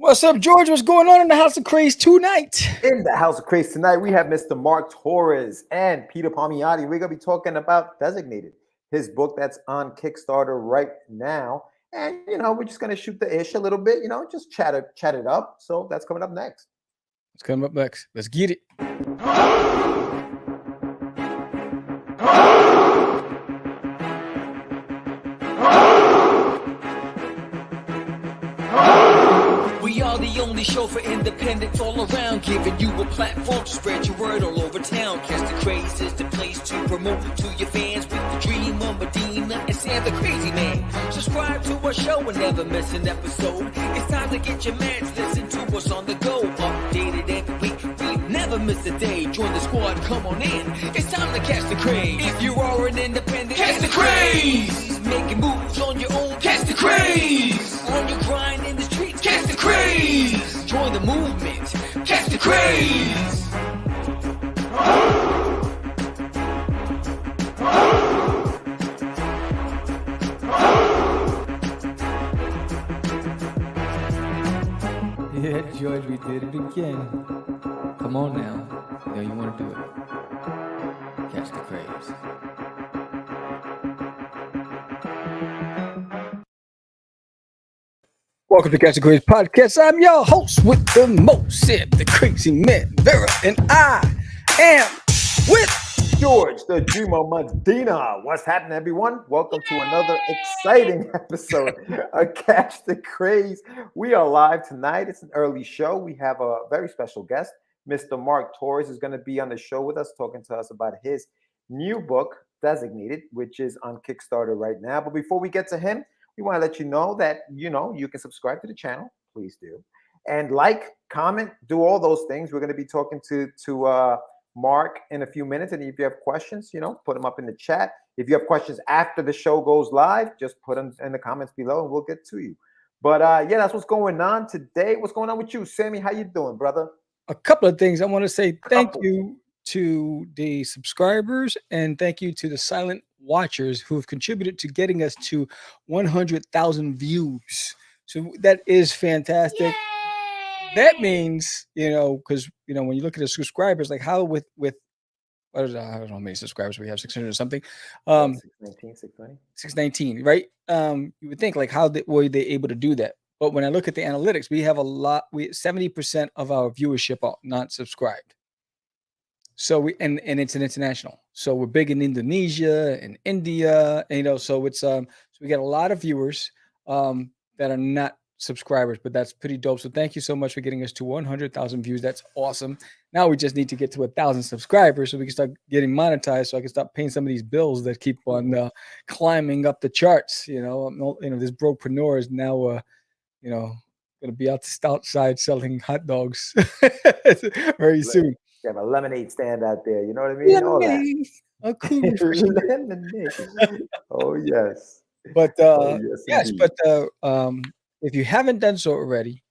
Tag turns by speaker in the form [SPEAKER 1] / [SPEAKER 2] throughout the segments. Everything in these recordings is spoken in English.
[SPEAKER 1] What's up, George? What's going on in the House of Craze tonight?
[SPEAKER 2] In the House of Craze tonight, we have Mr. Mark Torres and Peter Palmiotti. We're going to be talking about Designated, his book that's on Kickstarter right now. And, we're just going to shoot the ish a little bit, just chat it up. So that's coming up next.
[SPEAKER 1] What's coming up next? Let's get it.
[SPEAKER 3] We are the only show for independents all around, giving you a platform to spread your word all over town. Cast the Craze is the place to promote to your fans with the dream of Medina and Sam the Crazy Man. Subscribe to our show and never miss an episode. It's time to get your mans, listen to us on the go. Updated every week, we never miss a day. Join the squad, come on in. It's time to catch the Craze. If you are an independent, catch the Craze. Making moves on your own, catch the Craze. On your grind in the streets, catch the Craze. Join the movement, catch the Craze.
[SPEAKER 1] Yeah, George, we did it again. Come on now. You know you want to do it. Catch the Craze. Welcome to Catch the Craze Podcast. I'm your host with the most, Sid, the Crazy Man, Vera, and I am with
[SPEAKER 2] George, the Dreamer Medina. What's happening, everyone? Welcome to another exciting episode of Catch the Craze. We are live tonight. It's an early show. We have a very special guest. Mr. Mark Torres is going to be on the show with us, talking to us about his new book, Designated, which is on Kickstarter right now. But before we get to him, we want to let you know that, you can subscribe to the channel. Please do. And like, comment, do all those things. We're going to be talking to Mark in a few minutes. And if you have questions, put them up in the chat. If you have questions after the show goes live, just put them in the comments below and we'll get to you. But that's what's going on today. What's going on with you, Sammy? How you doing, brother?
[SPEAKER 1] a couple of things. I want to say thank you to the subscribers and thank you to the silent watchers who have contributed to getting us to 100,000 views. So that is fantastic. That means, because, when you look at the subscribers, like how with what is that? I don't know how many subscribers we have, 600 or something. 619, right? You would think like how were they able to do that? But when I look at the analytics, we have 70% of our viewership are not subscribed. So and it's an international. So we're big in Indonesia and India, and, so it's so we get a lot of viewers that are not subscribers, but that's pretty dope. So thank you so much for getting us to 100,000 views. That's awesome. Now we just need to get to 1,000 subscribers so we can start getting monetized, so I can start paying some of these bills that keep on climbing up the charts. This brokepreneur is now going to be outside selling hot dogs very soon.
[SPEAKER 2] You have a lemonade stand out there. You know what I mean?
[SPEAKER 1] Lemonade.
[SPEAKER 2] All that. Lemonade. Oh, yes.
[SPEAKER 1] But if you haven't done so already,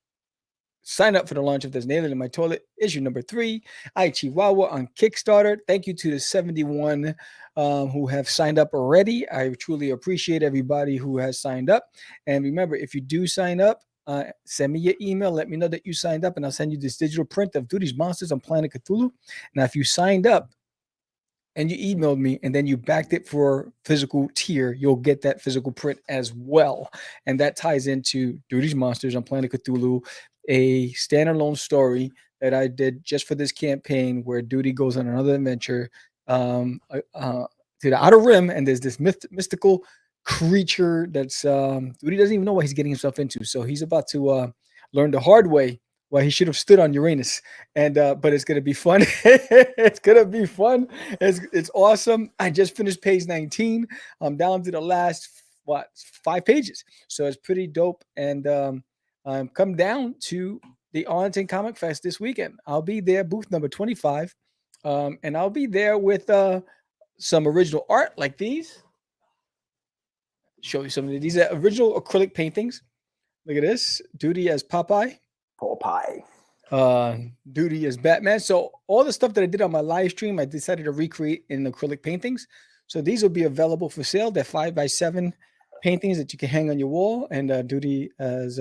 [SPEAKER 1] sign up for the launch of This Nail in My Toilet, issue number 3, I Chihuahua on Kickstarter. Thank you to the 71 who have signed up already. I truly appreciate everybody who has signed up. And remember, if you do sign up, send me your email. Let me know that you signed up, and I'll send you this digital print of Duty's Monsters on Planet Cthulhu. Now, if you signed up and you emailed me and then you backed it for physical tier, you'll get that physical print as well. And that ties into Duty's Monsters on Planet Cthulhu, a standalone story that I did just for this campaign where Duty goes on another adventure to the Outer Rim, and there's this mystical creature that's Duty doesn't even know what he's getting himself into. So he's about to learn the hard way why he should have stood on Uranus. And but it's gonna be fun. It's gonna be fun. It's awesome. I just finished page 19. I'm down to the last 5 pages. So it's pretty dope. And come down to the Arlington Comic Fest this weekend. I'll be there, booth number 25. And I'll be there with some original art like these. Show you some of these are original acrylic paintings. Look at this. Duty as Popeye. Duty as Batman. So all the stuff that I did on my live stream, I decided to recreate in acrylic paintings. So these will be available for sale. They're 5x7 paintings that you can hang on your wall. And Duty as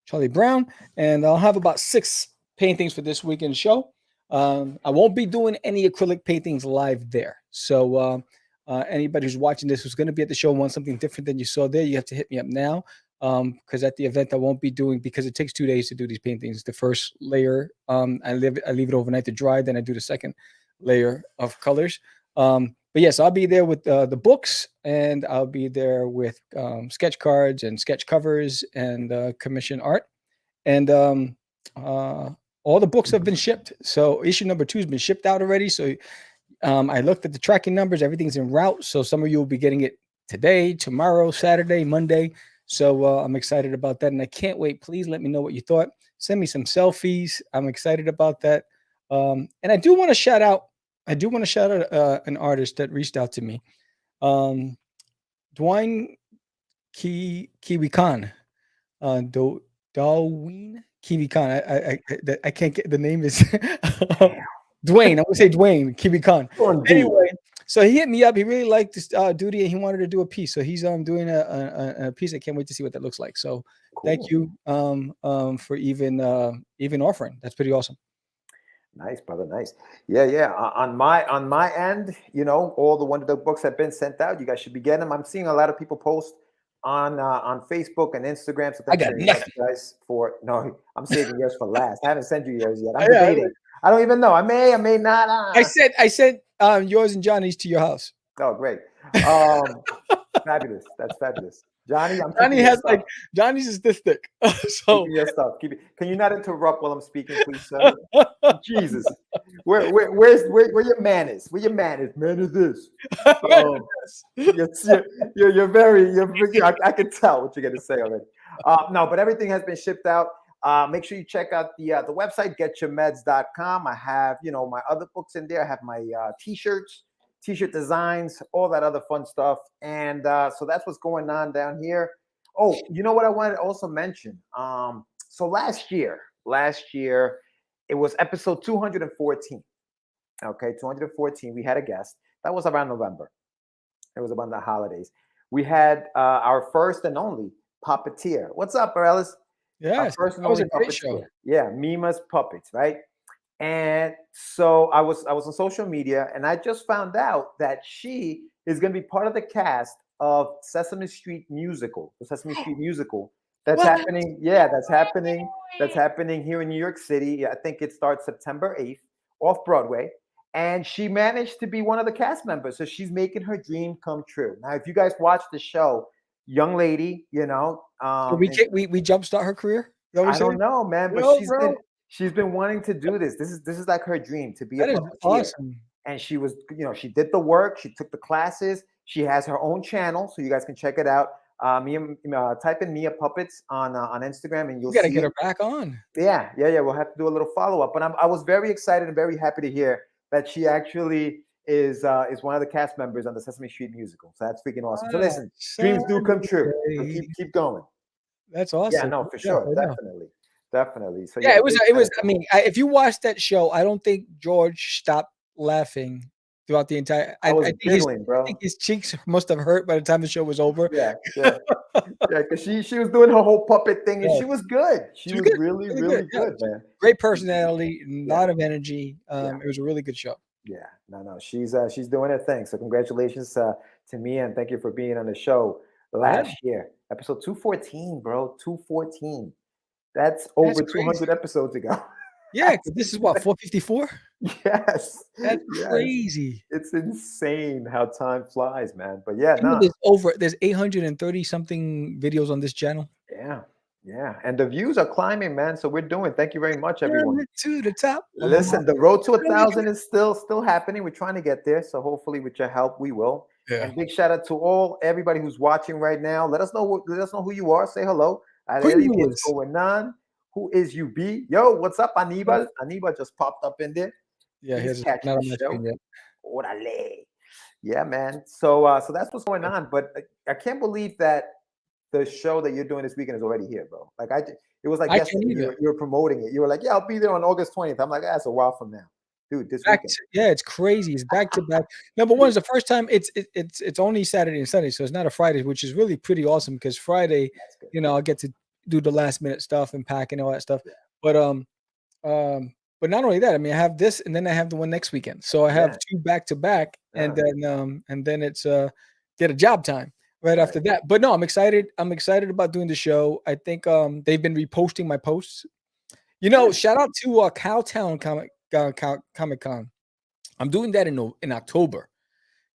[SPEAKER 1] Charlie Brown, and I'll have about 6 paintings for this weekend show. I won't be doing any acrylic paintings live there. So anybody who's watching this who's going to be at the show wants something different than you saw there, you have to hit me up now. Because at the event I won't be doing, because it takes 2 days to do these paintings. The first layer, I leave it overnight to dry, then I do the second layer of colors. But yes, I'll be there with the books, and I'll be there with sketch cards and sketch covers and commission art. And all the books have been shipped. So issue number 2 has been shipped out already. So I looked at the tracking numbers. Everything's en route. So some of you will be getting it today, tomorrow, Saturday, Monday. So I'm excited about that. And I can't wait. Please let me know what you thought. Send me some selfies. I'm excited about that. And I do want to shout out an artist that reached out to me. Dwayne Kiwi Khan. Darwin Kiwi Khan. I can't get the name is Dwayne. I'm gonna say Dwayne Kiwi Khan. Anyway, so he hit me up. He really liked this duty, and he wanted to do a piece. So he's doing a piece. I can't wait to see what that looks like. So thank you for even offering. That's pretty awesome.
[SPEAKER 2] Nice, brother. Nice. Yeah. On my end, all the Wonder Dog books have been sent out. You guys should be getting them. I'm seeing a lot of people post on Facebook and Instagram. So
[SPEAKER 1] I got nothing,
[SPEAKER 2] guys. I'm saving yours for last. I haven't sent you yours yet. I'm debating. I don't even know. I may not.
[SPEAKER 1] I sent yours and Johnny's to your house.
[SPEAKER 2] Oh, great. Fabulous. That's fabulous. Johnny,
[SPEAKER 1] Johnny's is this thick. So
[SPEAKER 2] keep your stuff. Can you not interrupt while I'm speaking, please, sir? Jesus, where your manners? Where your manners? Man is this. You're very. I can tell what you're gonna say already. No, but everything has been shipped out. Make sure you check out the website getyourmeds.com. I have my other books in there. I have my t-shirts. T-shirt designs, all that other fun stuff. And so that's what's going on down here. Oh, you know what I wanted to also mention? So last year, it was episode 214. Okay, 214. We had a guest. That was around November. It was around the holidays. We had our first and only puppeteer. What's up, Ellis?
[SPEAKER 1] Yeah,
[SPEAKER 2] first and only puppeteer. Show. Yeah, Mima's Puppets, right? And so I was on social media, and I just found out that she is going to be part of the cast of Sesame Street musical. The Sesame Street musical that's happening. Yeah, that's happening. That's happening here in New York City. I think it starts September 8th off Broadway. And she managed to be one of the cast members. So she's making her dream come true. Now, if you guys watch the show, young lady,
[SPEAKER 1] we jumpstart her career.
[SPEAKER 2] I don't know, man, but she's been wanting to do this. This is like her dream, to be a puppeteer.
[SPEAKER 1] Awesome.
[SPEAKER 2] And she was, she did the work. She took the classes. She has her own channel, so you guys can check it out. Type in Mia Puppets on Instagram, and you'll
[SPEAKER 1] gotta get her back on.
[SPEAKER 2] Yeah. We'll have to do a little follow up. But I was very excited and very happy to hear that she actually is one of the cast members on the Sesame Street musical. So that's freaking awesome. So listen, dreams do come true. So keep going.
[SPEAKER 1] That's awesome.
[SPEAKER 2] Yeah, no, for sure, definitely. So
[SPEAKER 1] yeah, it was. I mean, if you watched that show, I don't think George stopped laughing throughout the entire. I think his cheeks must have hurt by the time the show was over.
[SPEAKER 2] Yeah. Because she was doing her whole puppet thing, and she was good. She was really good, man.
[SPEAKER 1] Great personality, a lot of energy. It was a really good show.
[SPEAKER 2] Yeah, no, she's doing her thing. So congratulations to Mia, and thank you for being on the show last year, episode 214, bro, 214. That's over 200 episodes ago.
[SPEAKER 1] Yeah, this is what, 454?
[SPEAKER 2] Yes.
[SPEAKER 1] That's crazy.
[SPEAKER 2] It's insane how time flies, man. But yeah,
[SPEAKER 1] there's 830 something videos on this channel.
[SPEAKER 2] Yeah. And the views are climbing, man. So thank you very much, everyone.
[SPEAKER 1] To the top.
[SPEAKER 2] Listen, the road to 1,000 is still happening. We're trying to get there. So hopefully with your help, we will. Yeah. And big shout out to everybody who's watching right now. Let us know who you are. Say hello. What's going on? Who is you, B? Yo, what's up, Anibal? Anibal just popped up in there.
[SPEAKER 1] Yeah, he's not on my screen yet.
[SPEAKER 2] Orale. Yeah, man. So that's what's going on. But I can't believe that the show that you're doing this weekend is already here, bro. Like it was like yesterday you were promoting it. You were like, yeah, I'll be there on August 20th. I'm like, that's a while from now. Dude, this weekend.
[SPEAKER 1] Yeah, it's crazy. It's back to back. Number one is the first time it's only Saturday and Sunday, so it's not a Friday, which is really pretty awesome because Friday, I'll get to do the last minute stuff and packing all that stuff. But but not only that, I mean, I have this, and then I have the one next weekend. So I have
[SPEAKER 2] Yeah.
[SPEAKER 1] 2 back to back,
[SPEAKER 2] Yeah.
[SPEAKER 1] and then it's get a job time right
[SPEAKER 2] Right.
[SPEAKER 1] after that. But no, I'm excited. I'm excited about doing the show. I think they've been reposting my posts. You know,
[SPEAKER 2] Good.
[SPEAKER 1] shout out to Cowtown Comic Con. I'm doing that in October.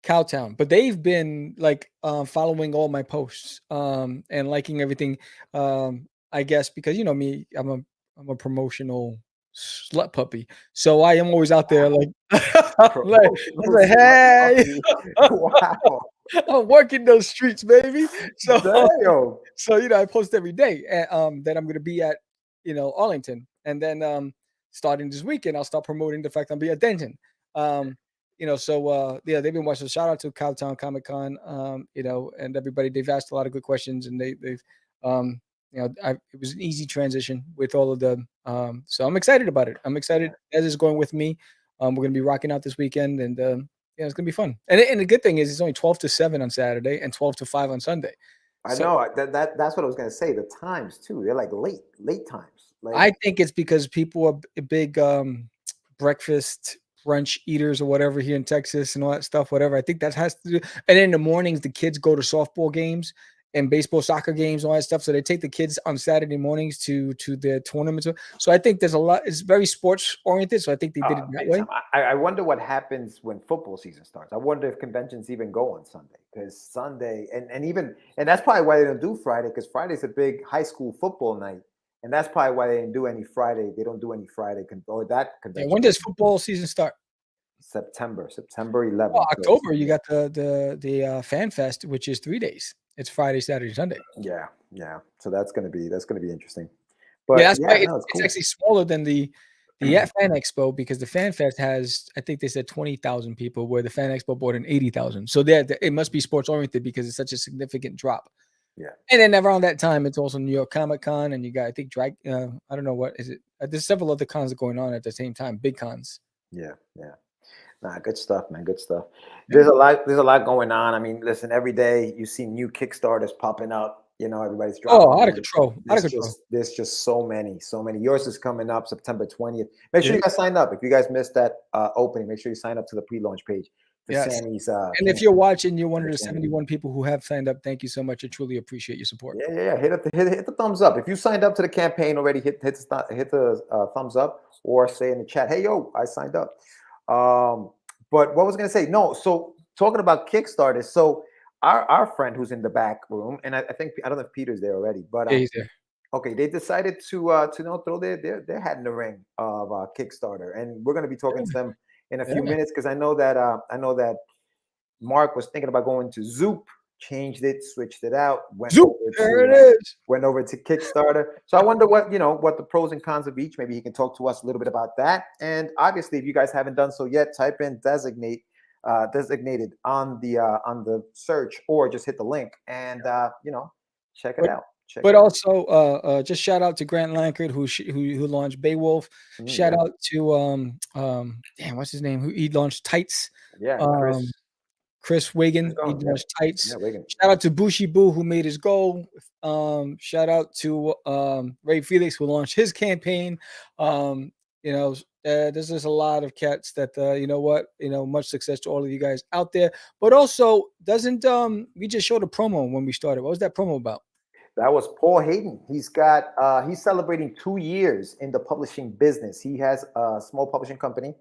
[SPEAKER 1] Cowtown, but they've been like following all my posts and liking everything. I guess because you know me, I'm a promotional slut puppy, so I am always out there like like I
[SPEAKER 2] Promotional
[SPEAKER 1] say,
[SPEAKER 2] slut
[SPEAKER 1] hey,
[SPEAKER 2] puppy. Wow.
[SPEAKER 1] I'm working those streets, baby. So
[SPEAKER 2] Damn.
[SPEAKER 1] so you know, I post every day that I'm going to be at Arlington, and then starting this weekend, I'll start promoting the fact I'm be at Denton. Um, so yeah, they've been watching. Shout out to Cowtown Comic Con, and everybody. They've asked a lot of good questions, and they've it was an easy transition with all of the. So I'm excited about it. I'm excited as is going with me. We're gonna be rocking out this weekend, and yeah, it's gonna be fun. And the good thing is, it's only 12 to 7 on Saturday and 12 to 5 on Sunday.
[SPEAKER 2] I
[SPEAKER 1] So
[SPEAKER 2] know that's what I was gonna say. The times too, they're like late times. Like,
[SPEAKER 1] I think it's because people are big breakfast brunch eaters or whatever here in Texas and all that stuff. Whatever. I think that has to do. And in the mornings, the kids go to softball games and baseball, soccer games, all that stuff. So they take the kids on Saturday mornings to their tournaments. So I think there's a lot. It's very sports oriented. So I think they did it that
[SPEAKER 2] big
[SPEAKER 1] way.
[SPEAKER 2] time. I wonder what happens when football season starts. I wonder if conventions even go on Sunday, because Sunday and that's probably why they don't do Friday, because Friday's a big high school football night, and that's probably why they didn't do any Friday. They don't do any Friday or that
[SPEAKER 1] Yeah.
[SPEAKER 2] convention.
[SPEAKER 1] When does football season start?
[SPEAKER 2] September
[SPEAKER 1] Well,
[SPEAKER 2] 11th.
[SPEAKER 1] October. You got the Fan Fest, which is 3 days. It's Friday, Saturday, Sunday.
[SPEAKER 2] Yeah. So that's gonna be interesting.
[SPEAKER 1] Yeah,
[SPEAKER 2] But
[SPEAKER 1] that's why
[SPEAKER 2] yeah, no, it's
[SPEAKER 1] it's
[SPEAKER 2] cool.
[SPEAKER 1] actually smaller than the Fan Expo, because the Fan Fest has, I think they said 20,000 people, where the Fan Expo brought in 80,000. So it must be sports oriented because it's such a significant drop.
[SPEAKER 2] Yeah.
[SPEAKER 1] And then around that time, it's also New York Comic Con, and you got, I think, I don't know what is it. There's several other cons going on at the same time, big cons.
[SPEAKER 2] Yeah. Nah, good stuff, man. Good stuff.
[SPEAKER 1] Yeah.
[SPEAKER 2] There's a lot going on. I mean, listen, every day you see new Kickstarters popping up. Everybody's dropping.
[SPEAKER 1] Oh, out of control, out of control.
[SPEAKER 2] There's just so many. Yours is coming up September 20th. Make sure you guys sign up. If you guys missed that opening, make sure you sign up to the pre-launch page for
[SPEAKER 1] Yes.
[SPEAKER 2] Sammy's.
[SPEAKER 1] And if you're watching, you're one of the
[SPEAKER 2] Sammy.
[SPEAKER 1] 71 people who have signed up. Thank you so much. I truly appreciate your support.
[SPEAKER 2] Yeah. Hit the thumbs up. If you signed up to the campaign already, hit the thumbs up, or say in the chat, "Hey, yo, I signed up." But what was I going to say? No, so talking about Kickstarter, so our friend who's in the back room, and I think, I don't know if Peter's there already, but
[SPEAKER 1] Yeah, he's there.
[SPEAKER 2] okay, they decided to throw their hat in the ring of Kickstarter, and we're going to be talking to them in a few minutes, because I know that Mark was thinking about going to Zoop, changed it, switched it out, went over to Kickstarter. So I wonder what the pros and cons of each. Maybe he can talk to us a little bit about that. And obviously, if you guys haven't done so yet, type in designated on the search, or just hit the link and check it out.
[SPEAKER 1] But also, just shout out to Grant Lankard, who launched Beowulf. Shout out to damn, what's his name? Who he launched Tights.
[SPEAKER 2] Yeah,
[SPEAKER 1] Chris Wigan, he launched Tights. Shout out to Bushi Boo, who made his goal. Shout out to Ray Felix, who launched his campaign. There's just a lot of cats that much success to all of you guys out there. But also, doesn't we just showed a promo when we started? What was that promo about?
[SPEAKER 2] That was Paul Hayden. He's celebrating 2 years in the publishing business. He has a small publishing company.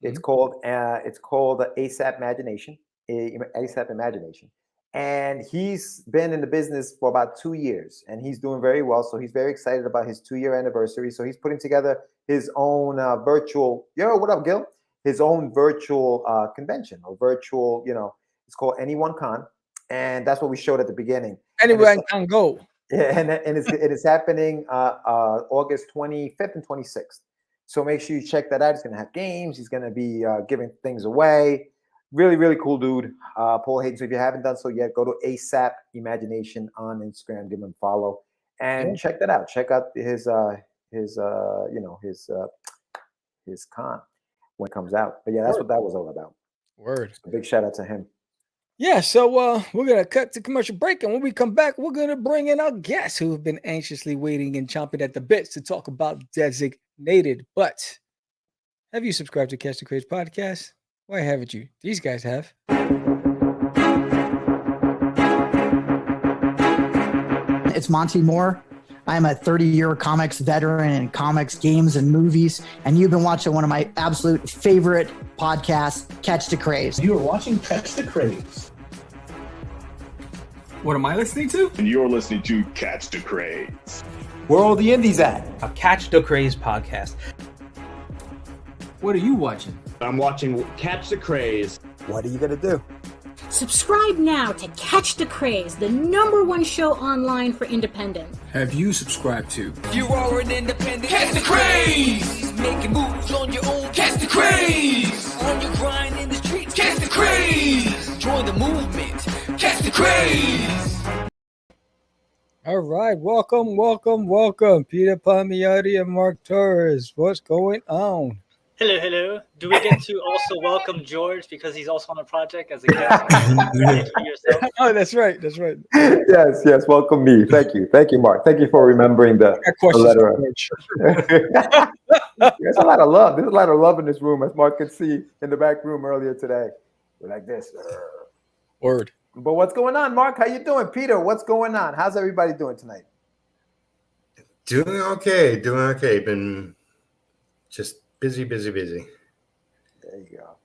[SPEAKER 2] It's called ASAP Imagination. ASAP Imagination. And he's been in the business for about 2 years, and he's doing very well. So he's very excited about his 2-year anniversary. So he's putting together his own virtual, what up, Gil? His own virtual convention, or virtual, it's called Anyone Con. And that's what we showed at the beginning.
[SPEAKER 1] Anyone can go.
[SPEAKER 2] Yeah, and it is happening August 25th and 26th. So make sure you check that out. He's going to have games. He's going to be giving things away. Really, really cool dude, Paul Hayden. So if you haven't done so yet, go to ASAP Imagination on Instagram, give him a follow, and check that out. Check out his con when it comes out. But yeah, that's what that was all about.
[SPEAKER 1] Word.
[SPEAKER 2] So big shout out to him.
[SPEAKER 1] Yeah, so we're gonna cut to commercial break, and when we come back, we're gonna bring in our guests who have been anxiously waiting and chomping at the bits to talk about Designated. But have you subscribed to Catch the Craze podcast? Why haven't you? These guys have.
[SPEAKER 4] It's Monty Moore. I'm a 30-year comics veteran in comics, games, and movies, and you've been watching one of my absolute favorite podcasts, Catch the Craze.
[SPEAKER 5] You are watching Catch the Craze.
[SPEAKER 6] What am I listening to?
[SPEAKER 7] And you're listening to Catch the Craze.
[SPEAKER 2] Where are all the indies at?
[SPEAKER 6] A Catch the Craze podcast. What are you watching?
[SPEAKER 7] I'm watching Catch the Craze.
[SPEAKER 2] What are you gonna do?
[SPEAKER 8] Subscribe now to Catch the Craze, the #1 show online for independent.
[SPEAKER 6] Have you subscribed to?
[SPEAKER 3] If you are an independent, catch the craze. Making moves on your own, catch the craze. On your grind in the streets, catch the craze. Join the movement, catch the craze.
[SPEAKER 1] All right, welcome, Peter Palmiotti and Mark Torres. What's going on?
[SPEAKER 9] Hello. Do we get to also welcome George because he's also on the project as a guest? Introduce yourself.
[SPEAKER 1] Oh, that's right.
[SPEAKER 2] Yes. Welcome me. Thank you, Mark. Thank you for remembering the letter. There's a lot of love. There's a lot of love in this room, as Mark could see in the back room earlier today. We're like this.
[SPEAKER 1] Word.
[SPEAKER 2] But what's going on, Mark? How you doing, Peter? What's going on? How's everybody doing tonight?
[SPEAKER 10] Doing okay. Been just busy.
[SPEAKER 2] There you go.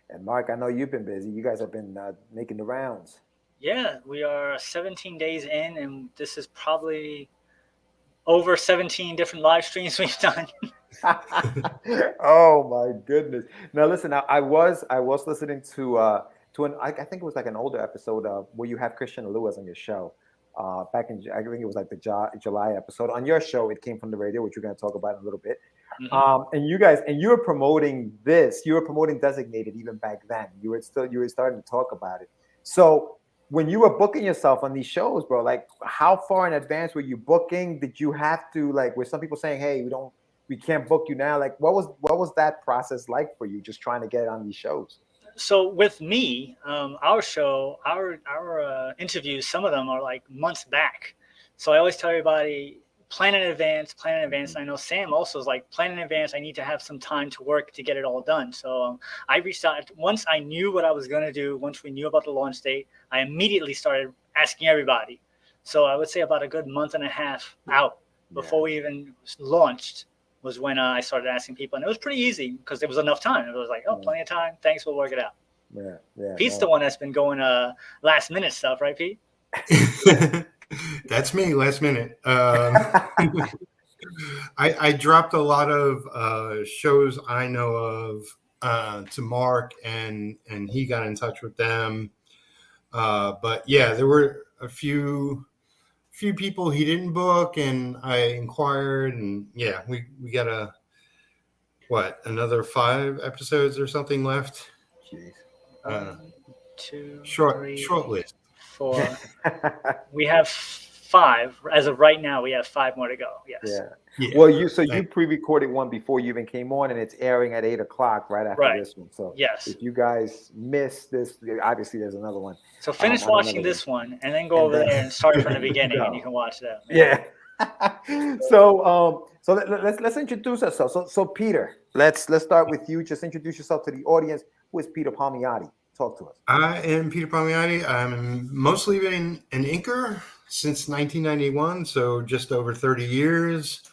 [SPEAKER 2] And Mark, I know you've been busy. You guys have been making the rounds.
[SPEAKER 9] Yeah, we are 17 days in, and this is probably over 17 different live streams we've done.
[SPEAKER 2] Oh my goodness! Now listen, I was listening to I think it was like an older episode where you have Christian Lewis on your show. Back in I think it was like the July episode. On your show, it came from the radio, which we're going to talk about in a little bit. Mm-hmm. And you were promoting this. You were promoting Designated even back then. You were starting to talk about it. So when you were booking yourself on these shows, bro, like how far in advance were you booking? Did you have to were some people saying, "Hey, we can't book you now"? Like what was that process like for you, just trying to get on these shows?
[SPEAKER 9] So with me, our show, our interviews, some of them are like months back. So I always tell everybody, plan in advance. And I know Sam also is like, plan in advance. I need to have some time to work to get it all done. So I reached out. Once I knew what I was going to do, once we knew about the launch date, I immediately started asking everybody. So I would say about a good month and a half out before we even launched was when I started asking people. And it was pretty easy because there was enough time. It was like, plenty of time. Thanks, we'll work it out. Yeah. Pete's the one that's been going last minute stuff, right, Pete?
[SPEAKER 10] That's me, last minute. I dropped a lot of shows I know of to Mark, and he got in touch with them. But yeah, there were a few people he didn't book, and I inquired, and yeah, we got another 5 episodes or something left.
[SPEAKER 2] Jeez.
[SPEAKER 9] 2,
[SPEAKER 10] short
[SPEAKER 9] 3,
[SPEAKER 10] list.
[SPEAKER 9] 4. We have 5 as of right now. We have 5 more to go. Yes.
[SPEAKER 2] Yeah. Well, you pre-recorded one before you even came on, and it's airing at 8:00 right after this one. So
[SPEAKER 9] yes,
[SPEAKER 2] if you guys miss this, obviously there's another one.
[SPEAKER 9] So finish watching this one, and then go over there and start from the beginning, and you can watch that.
[SPEAKER 2] Yeah. So let's introduce ourselves. So Peter, let's start with you. Just introduce yourself to the audience. Who is Peter Palmiotti? Talk to us.
[SPEAKER 10] I am Peter Palmiotti. I'm mostly been an inker since 1991, so just over 30 years.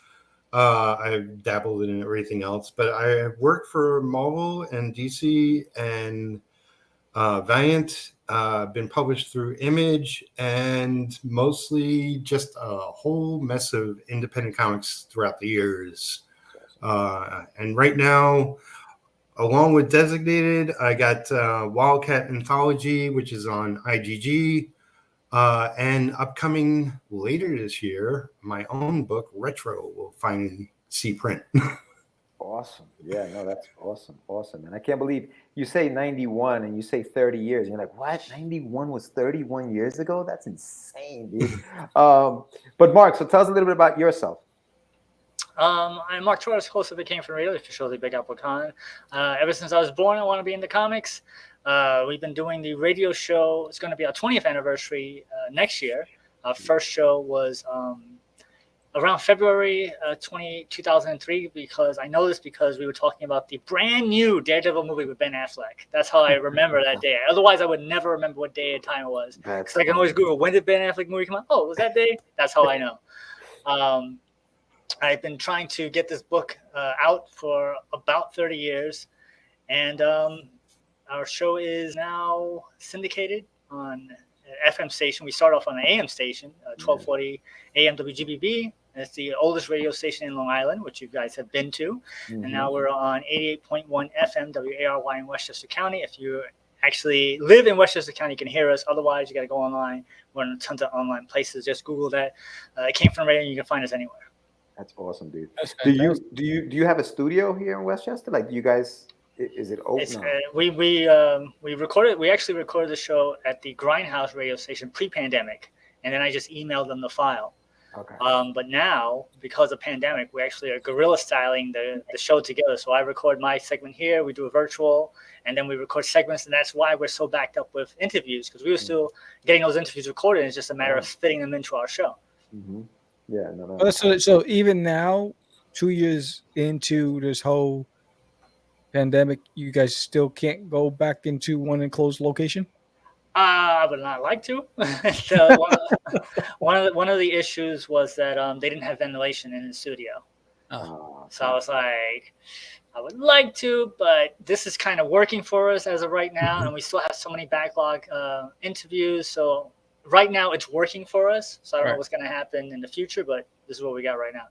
[SPEAKER 10] I've dabbled in everything else, but I have worked for Marvel and DC and Valiant. Been published through Image, and mostly just a whole mess of independent comics throughout the years. And right now, along with Designated, I got Wildcat Anthology, which is on IGG, and upcoming later this year, my own book, Retro, will finally see print.
[SPEAKER 2] Awesome. Yeah, no, that's awesome. And I can't believe you say 91 and you say 30 years. And you're like, what? 91 was 31 years ago? That's insane, dude. But Mark, so tell us a little bit about yourself.
[SPEAKER 9] I'm Mark Torres, host of the Came From Radio, officially Big Apple Con. Ever since I was born, I want to be in the comics. We've been doing the radio show. It's going to be our 20th anniversary next year. Our first show was around February 2003, because I know this because we were talking about the brand new Daredevil movie with Ben Affleck. That's how I remember that day. Otherwise, I would never remember what day and time it was. Because I can always Google, when did Ben Affleck movie come out? Oh, it was that day? That's how I know. I've been trying to get this book out for about 30 years. And our show is now syndicated on an FM station. We start off on an AM station, 1240 AM WGBB. It's the oldest radio station in Long Island, which you guys have been to. Mm-hmm. And now we're on 88.1 FM WARY in Westchester County. If you actually live in Westchester County, you can hear us. Otherwise, you got to go online. We're in tons of online places. Just Google that. It came from radio, and you can find us anywhere.
[SPEAKER 2] That's awesome, dude. Do you have a studio here in Westchester? Like, do you guys? Is it open?
[SPEAKER 9] We recorded. We actually recorded the show at the Grindhouse radio station pre-pandemic, and then I just emailed them the file.
[SPEAKER 2] Okay.
[SPEAKER 9] But now, because of pandemic, we actually are guerrilla styling the show together. So I record my segment here. We do a virtual, and then we record segments, and that's why we're so backed up with interviews, because we were still getting those interviews recorded. And it's just a matter of fitting them into our show.
[SPEAKER 2] Mm-hmm. Yeah. No.
[SPEAKER 1] So even now, 2 years into this whole pandemic, you guys still can't go back into one enclosed location?
[SPEAKER 9] I would not like to. So one of the issues was that they didn't have ventilation in the studio. So I was like, I would like to, but this is kind of working for us as of right now, and we still have so many backlog interviews. So right now it's working for us. So I don't know what's going to happen in the future, but this is what we got right now.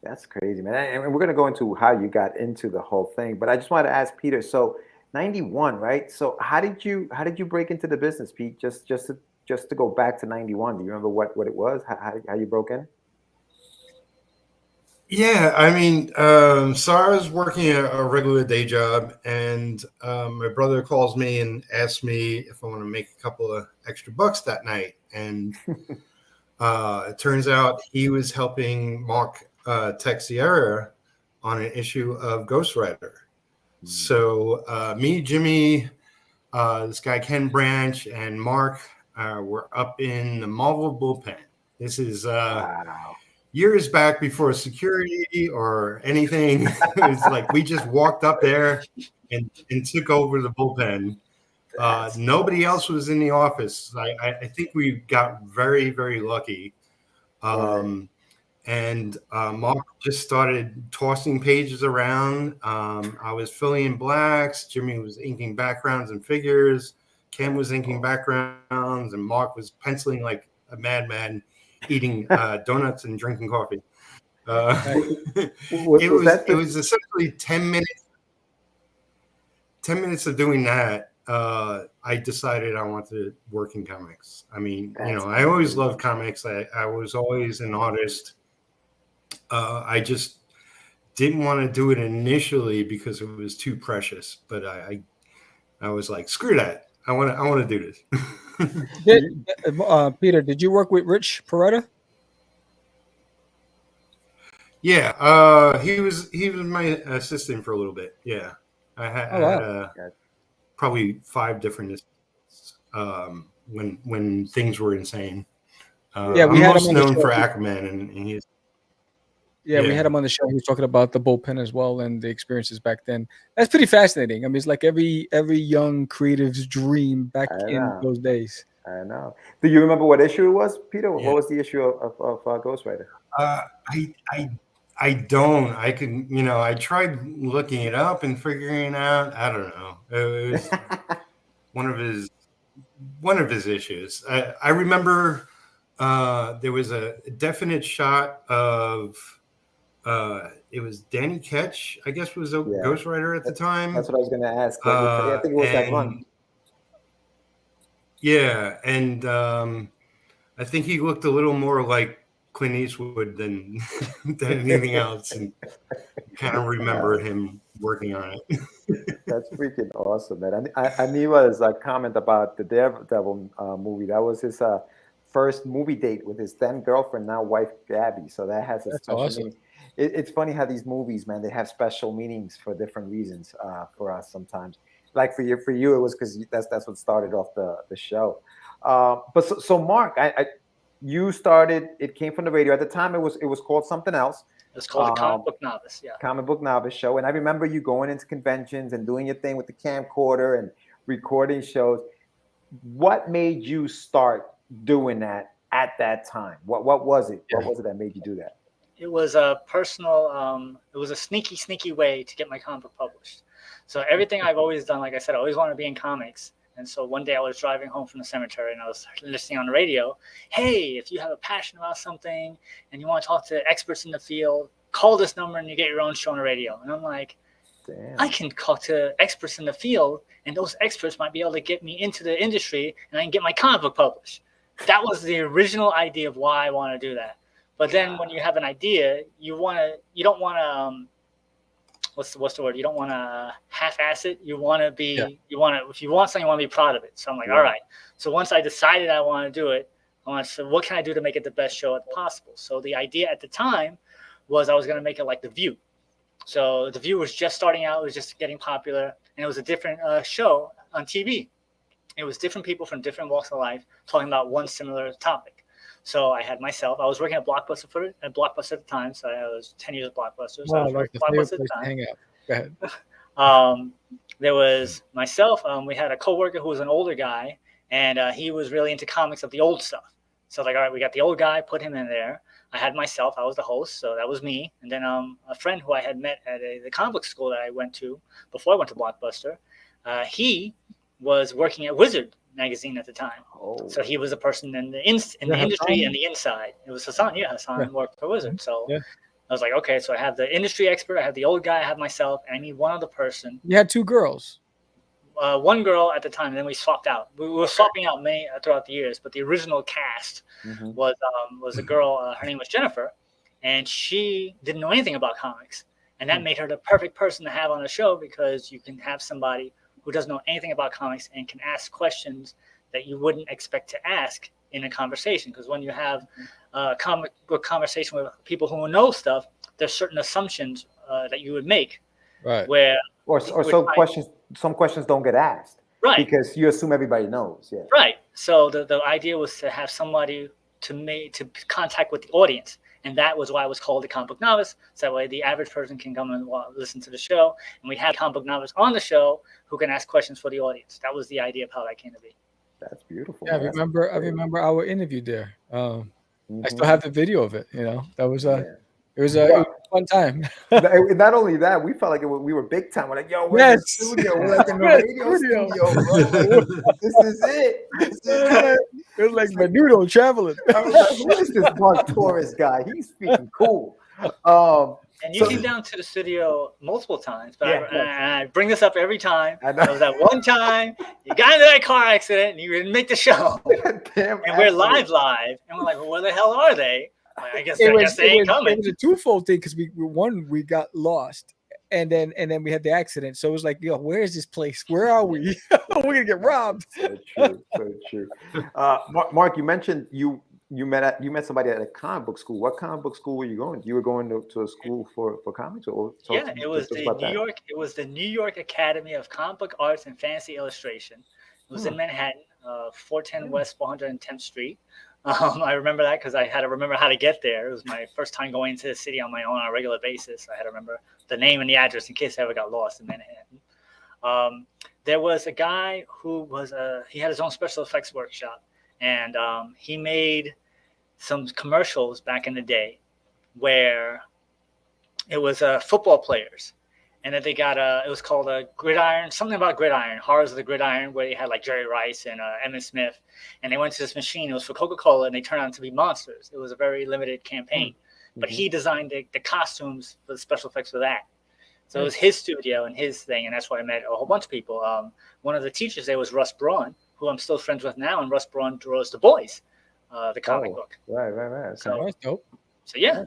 [SPEAKER 2] That's crazy, man. And we're going to go into how you got into the whole thing, but I just wanted to ask Peter. So 91, right? So how did you break into the business, Pete? Just to go back to 91. Do you remember what it was? How you broke in?
[SPEAKER 10] Yeah, I mean, so I was working a regular day job, and my brother calls me and asks me if I want to make a couple of extra bucks that night. And it turns out he was helping Mark Texiera on an issue of Ghost Rider. So me, Jimmy, this guy Ken Branch, and Mark were up in the Marvel bullpen. This is years back before security or anything. It was like we just walked up there and took over the bullpen. Nobody else was in the office. I think we got very, very lucky. And Mark just started tossing pages around. I was filling in blacks. Jimmy was inking backgrounds and figures. Ken was inking backgrounds. And Mark was penciling like a madman, eating donuts and drinking coffee. It was essentially 10 minutes. 10 minutes of doing that. I decided I wanted to work in comics. I mean, I always loved comics. I was always an artist. I just didn't want to do it initially because it was too precious. But I was like, screw that. I want to do this.
[SPEAKER 1] Peter, did you work with Rich Peretta?
[SPEAKER 10] Yeah, he was my assistant for a little bit. Yeah, I had probably 5 different assistants when things were insane.
[SPEAKER 1] We
[SPEAKER 10] I'm
[SPEAKER 1] had
[SPEAKER 10] most
[SPEAKER 1] him on the
[SPEAKER 10] known
[SPEAKER 1] show.
[SPEAKER 10] for Aquaman, and he's.
[SPEAKER 1] Yeah, we had him on the show. He was talking about the bullpen as well and the experiences back then. That's pretty fascinating. I mean, it's like every young creative's dream back in those days.
[SPEAKER 2] I know. Do you remember what issue it was, Peter? Yeah. What was the issue of Ghost Rider?
[SPEAKER 10] I don't. I can, I tried looking it up and figuring it out. I don't know. It was one of his issues. I remember there was a definite shot of. It was Danny Ketch, I guess, was a Ghost Rider at the time.
[SPEAKER 2] That's what I was going to ask. I think it was that run.
[SPEAKER 10] Yeah, and I think he looked a little more like Clint Eastwood than anything else, and kind of remember him working on it.
[SPEAKER 2] That's freaking awesome, man. I knew his comment about the Daredevil movie. That was his first movie date with his then girlfriend, now wife Gabby. So that has a special meaning. It's funny how these movies, man, they have special meanings for different reasons for us sometimes. like for you, it was because that's what started off the show. But so Mark, you started. It came from the radio at the time. It was called something else.
[SPEAKER 9] It's called the Comic Book Novice. Yeah.
[SPEAKER 2] Comic Book Novice Show. And I remember you going into conventions and doing your thing with the camcorder and recording shows. What made you start doing that at that time? What was it? What was it that made you do that?
[SPEAKER 9] It was a personal, it was a sneaky way to get my comic book published. So everything I've always done, like I said, I always wanted to be in comics. And so one day I was driving home from the cemetery and I was listening on the radio. Hey, if you have a passion about something and you want to talk to experts in the field, call this number and you get your own show on the radio. And I'm like, damn. I can talk to experts in the field and those experts might be able to get me into the industry and I can get my comic book published. That was the original idea of why I want to do that. But then when you have an idea, you don't want to, what's the word? You don't want to half-ass it. You want to be, if you want something, you want to be proud of it. So I'm like, all right. So once I decided I want to do it, I want to say, what can I do to make it the best show possible? So the idea at the time was I was going to make it like The View. So The View was just starting out. It was just getting popular. And it was a different show on TV. It was different people from different walks of life talking about one similar topic. So I had myself. I was working at Blockbuster at the time. So I was 10 years at Blockbuster. So I was working at Blockbuster at the time.
[SPEAKER 1] Hang out. Go ahead.
[SPEAKER 9] There was myself. We had a coworker who was an older guy, and he was really into comics of the old stuff. So like, all right, we got the old guy, put him in there. I had myself. I was the host, so that was me. And then a friend who I had met at the comic book school that I went to before I went to Blockbuster, he was working at Wizard magazine at the time. So he was a person in the industry and the inside. It was Hassan. Yeah, Hassan worked for Wizard. So I was like, okay, so I have the industry expert, I have the old guy, I have myself, and I need one other person.
[SPEAKER 1] You had two girls.
[SPEAKER 9] One girl at the time, and then we swapped out. We were swapping out throughout the years, but the original cast was a girl. Her name was Jennifer, and she didn't know anything about comics, and that made her the perfect person to have on the show because you can have somebody who doesn't know anything about comics and can ask questions that you wouldn't expect to ask in a conversation. Because when you have a comic book conversation with people who know stuff, there's certain assumptions that you would make,
[SPEAKER 1] right?
[SPEAKER 9] Where
[SPEAKER 2] some questions don't get asked,
[SPEAKER 9] right?
[SPEAKER 2] Because you assume everybody knows,
[SPEAKER 9] right. So the idea was to have somebody to contact with the audience. And that was why it was called the Comic Book Novice. So that way the average person can come and listen to the show. And we had Comic Book Novice on the show who can ask questions for the audience. That was the idea of how that came to be.
[SPEAKER 2] That's beautiful.
[SPEAKER 1] Yeah, I remember our interview there. I still have the video of it. That was it was a fun time.
[SPEAKER 2] Not only that, we felt like we were big time. We're like, yo, we're in the studio. We're like in the radio studio, bro. This is it.
[SPEAKER 1] It was like Menudo traveling.
[SPEAKER 2] I was like, who is this Mark Torres guy? He's freaking cool.
[SPEAKER 9] And you came down to the studio multiple times, but I bring this up every time. It was that one time you got into that car accident and you didn't make the show. And we're live, and we're like, well, where the hell are they? I guess they ain't coming.
[SPEAKER 1] It was a twofold thing because we got lost, and then we had the accident. So it was like, yo, where is this place? Where are we? We're gonna get robbed.
[SPEAKER 2] So true. Mark, you mentioned you met somebody at a comic book school. What comic book school were you going? You were going to a school for comics, or
[SPEAKER 9] it was the New York Academy of Comic Book Arts and Fantasy Illustration. It was in Manhattan, 410 West 410th Street. I remember that because I had to remember how to get there. It was my first time going into the city on my own on a regular basis. I had to remember the name and the address in case I ever got lost in Manhattan. There was a guy who he had his own special effects workshop, and he made some commercials back in the day where it was football players. And then they got it was called a Gridiron, something about Gridiron, Horrors of the Gridiron, where they had like Jerry Rice and Emmett Smith. And they went to this machine. It was for Coca-Cola, and they turned out to be monsters. It was a very limited campaign. But he designed the costumes for the special effects for that. So it was his studio and his thing, and that's why I met a whole bunch of people. One of the teachers there was Russ Braun, who I'm still friends with now, and Russ Braun draws The Boys, the comic book.
[SPEAKER 2] Right.
[SPEAKER 1] So that's dope.
[SPEAKER 9] So yeah.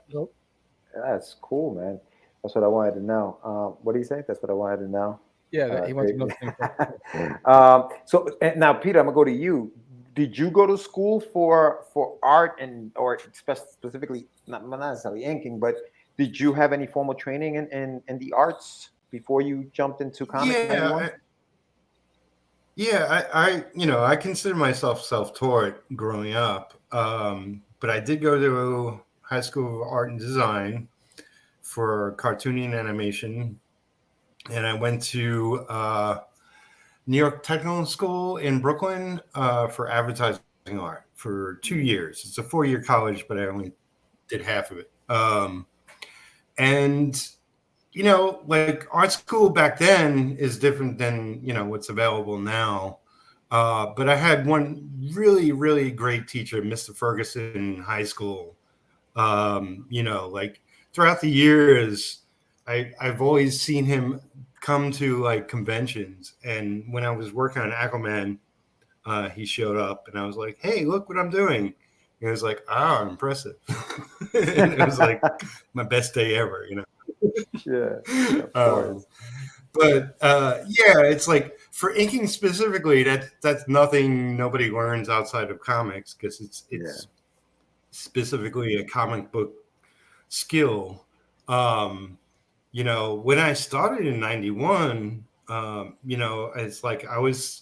[SPEAKER 2] That's cool, man. That's what I wanted to know. What do you say? That's what I wanted to know.
[SPEAKER 1] Yeah, he wants to know.
[SPEAKER 2] So now, Peter, I'm gonna go to you. Did you go to school for art or specifically not necessarily inking, but did you have any formal training in the arts before you jumped into comics?
[SPEAKER 10] Yeah, I consider myself self-taught growing up, but I did go to high school of art and design for cartooning and animation, and I went to New York Technical School in Brooklyn for advertising art for 2 years. It's a 4-year college, but I only did half of it. And like art school back then is different than what's available now. But I had one really, really great teacher, Mr. Ferguson, in high school. Like throughout the years, I've always seen him come to like conventions. And when I was working on Aquaman, he showed up and I was like, "Hey, look what I'm doing." And he was like, "Ah, impressive." And it was like my best day ever,
[SPEAKER 2] Yeah, of course.
[SPEAKER 10] But yeah, it's like for inking specifically, that's nothing nobody learns outside of comics because it's specifically a comic book skill. When I started in '91, it's like I was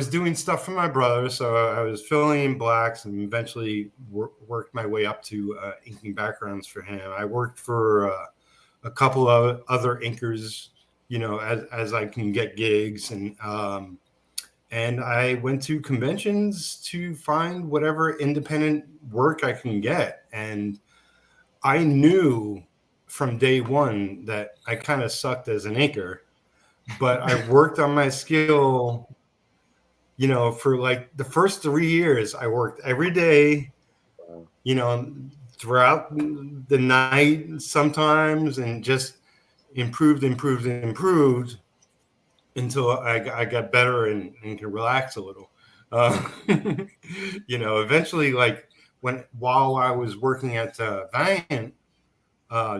[SPEAKER 10] doing stuff for my brother, so I was filling in blacks and eventually worked my way up to inking backgrounds for him. I worked for a couple of other inkers, as I can get gigs, and I went to conventions to find whatever independent work I can get. And I knew from day one that I kind of sucked as an inker, but I worked on my skill. For like the first 3 years, I worked every day, throughout the night sometimes, and just improved until I got better and could relax a little. Eventually, like while I was working at Valiant,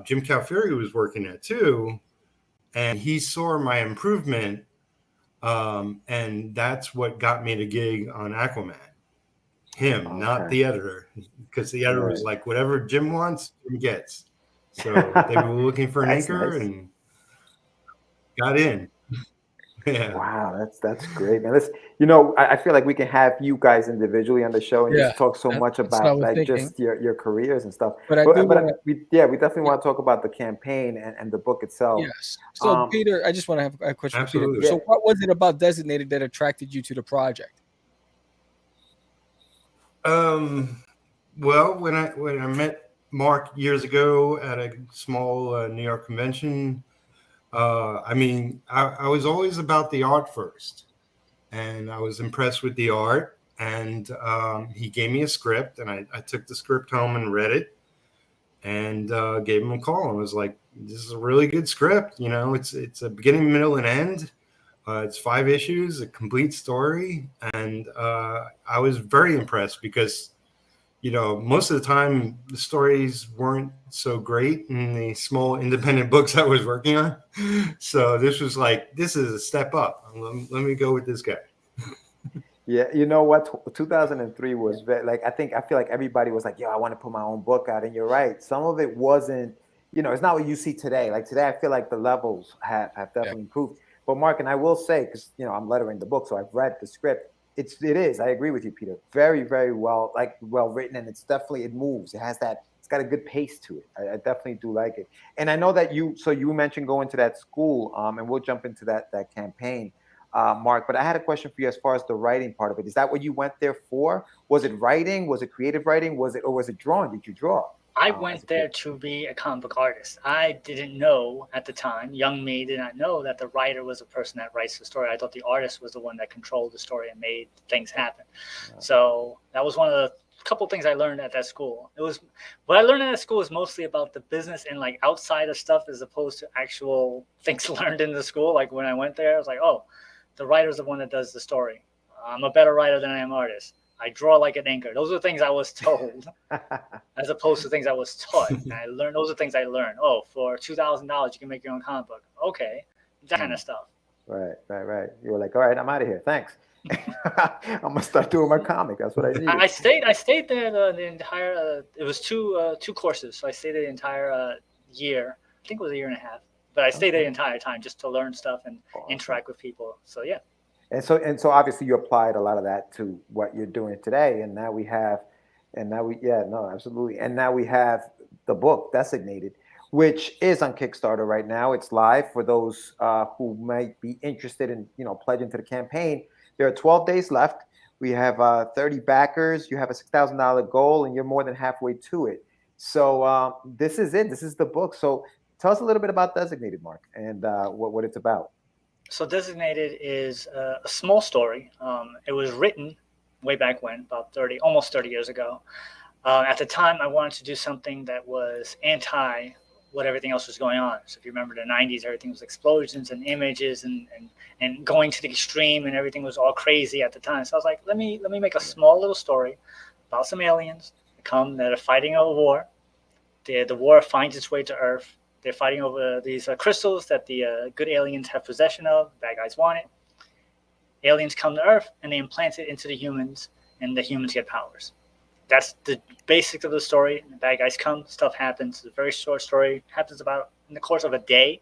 [SPEAKER 10] Jim Calfury was working at too, and he saw my improvement. And that's what got me the gig on Aquaman. Him, not the editor, because the editor was like, whatever Jim wants, Jim gets. So they were looking for an inker and got in. Yeah.
[SPEAKER 2] Wow, that's great, man. I feel like we can have you guys individually on the show and just talk so much about like just your careers and stuff. But we definitely want to talk about the campaign and the book itself.
[SPEAKER 1] Yes. So Peter, I just want to have a question
[SPEAKER 10] absolutely.
[SPEAKER 1] for Peter. So what was it about Designated that attracted you to the project?
[SPEAKER 10] Well, when I met Mark years ago at a small New York convention, I was always about the art first, and I was impressed with the art. And he gave me a script, and I took the script home and read it, and gave him a call. And was like, "This is a really good script. It's a beginning, middle, and end. It's 5 issues, a complete story." And I was very impressed because, most of the time the stories weren't so great in the small independent books I was working on. So this was like, this is a step up. Let me go with this guy.
[SPEAKER 2] Yeah, you know what? 2003 was very, I feel like everybody was like, "Yo, I want to put my own book out." And you're right. Some of it wasn't, it's not what you see today. Like today, I feel like the levels have definitely improved. But Mark, and I will say, because I'm lettering the book, so I've read the script. It is. I agree with you, Peter. Very, very well written, and it moves. It's got a good pace to it. I definitely do like it. And I know that you mentioned going to that school, and we'll jump into that campaign, Mark. But I had a question for you as far as the writing part of it. Is that what you went there for? Was it writing? Was it creative writing? Was it drawing? Did you draw?
[SPEAKER 9] I went there to be a comic book artist. I didn't know at the time, young me did not know that the writer was the person that writes the story. I thought the artist was the one that controlled the story and made things happen. So that was one of the couple things I learned at that school. What I learned at that school is mostly about the business and like outside of stuff as opposed to actual things learned in the school. Like when I went there, I was like, oh, the writer's the one that does the story. I'm a better writer than I am artist. I draw like an inker. Those are the things I was told, as opposed to things I was taught. And I learned. Those are things I learned. Oh, for $2,000, you can make your own comic book. Okay, that kind of stuff.
[SPEAKER 2] Right. You were like, all right, I'm out of here. Thanks. I'm gonna start doing my comic. That's what I need.
[SPEAKER 9] I stayed there the entire. It was two courses, so I stayed there the entire year. I think it was a year and a half. But I stayed there the entire time just to learn stuff and interact with people. So yeah.
[SPEAKER 2] And so obviously you applied a lot of that to what you're doing today. And now we have, yeah, no, absolutely. And now we have the book Designated, which is on Kickstarter right now. It's live for those who might be interested in, pledging to the campaign. There are 12 days left. We have 30 backers. You have a $6,000 goal, and you're more than halfway to it. So this is it. This is the book. So tell us a little bit about Designated, Mark, and what it's about.
[SPEAKER 9] So Designated is a small story. It was written way back when, about almost 30 years ago. At the time, I wanted to do something that was anti what everything else was going on. So if you remember the 90s, everything was explosions and images and going to the extreme, and everything was all crazy at the time. So I was like, let me make a small little story about some aliens that are fighting a war. The war finds its way to Earth. They're fighting over these crystals that the good aliens have possession of. Bad guys want it. Aliens come to Earth and they implant it into the humans, and the humans get powers. That's the basics of the story. The bad guys come, stuff happens. It's a very short story. Happens about in the course of a day.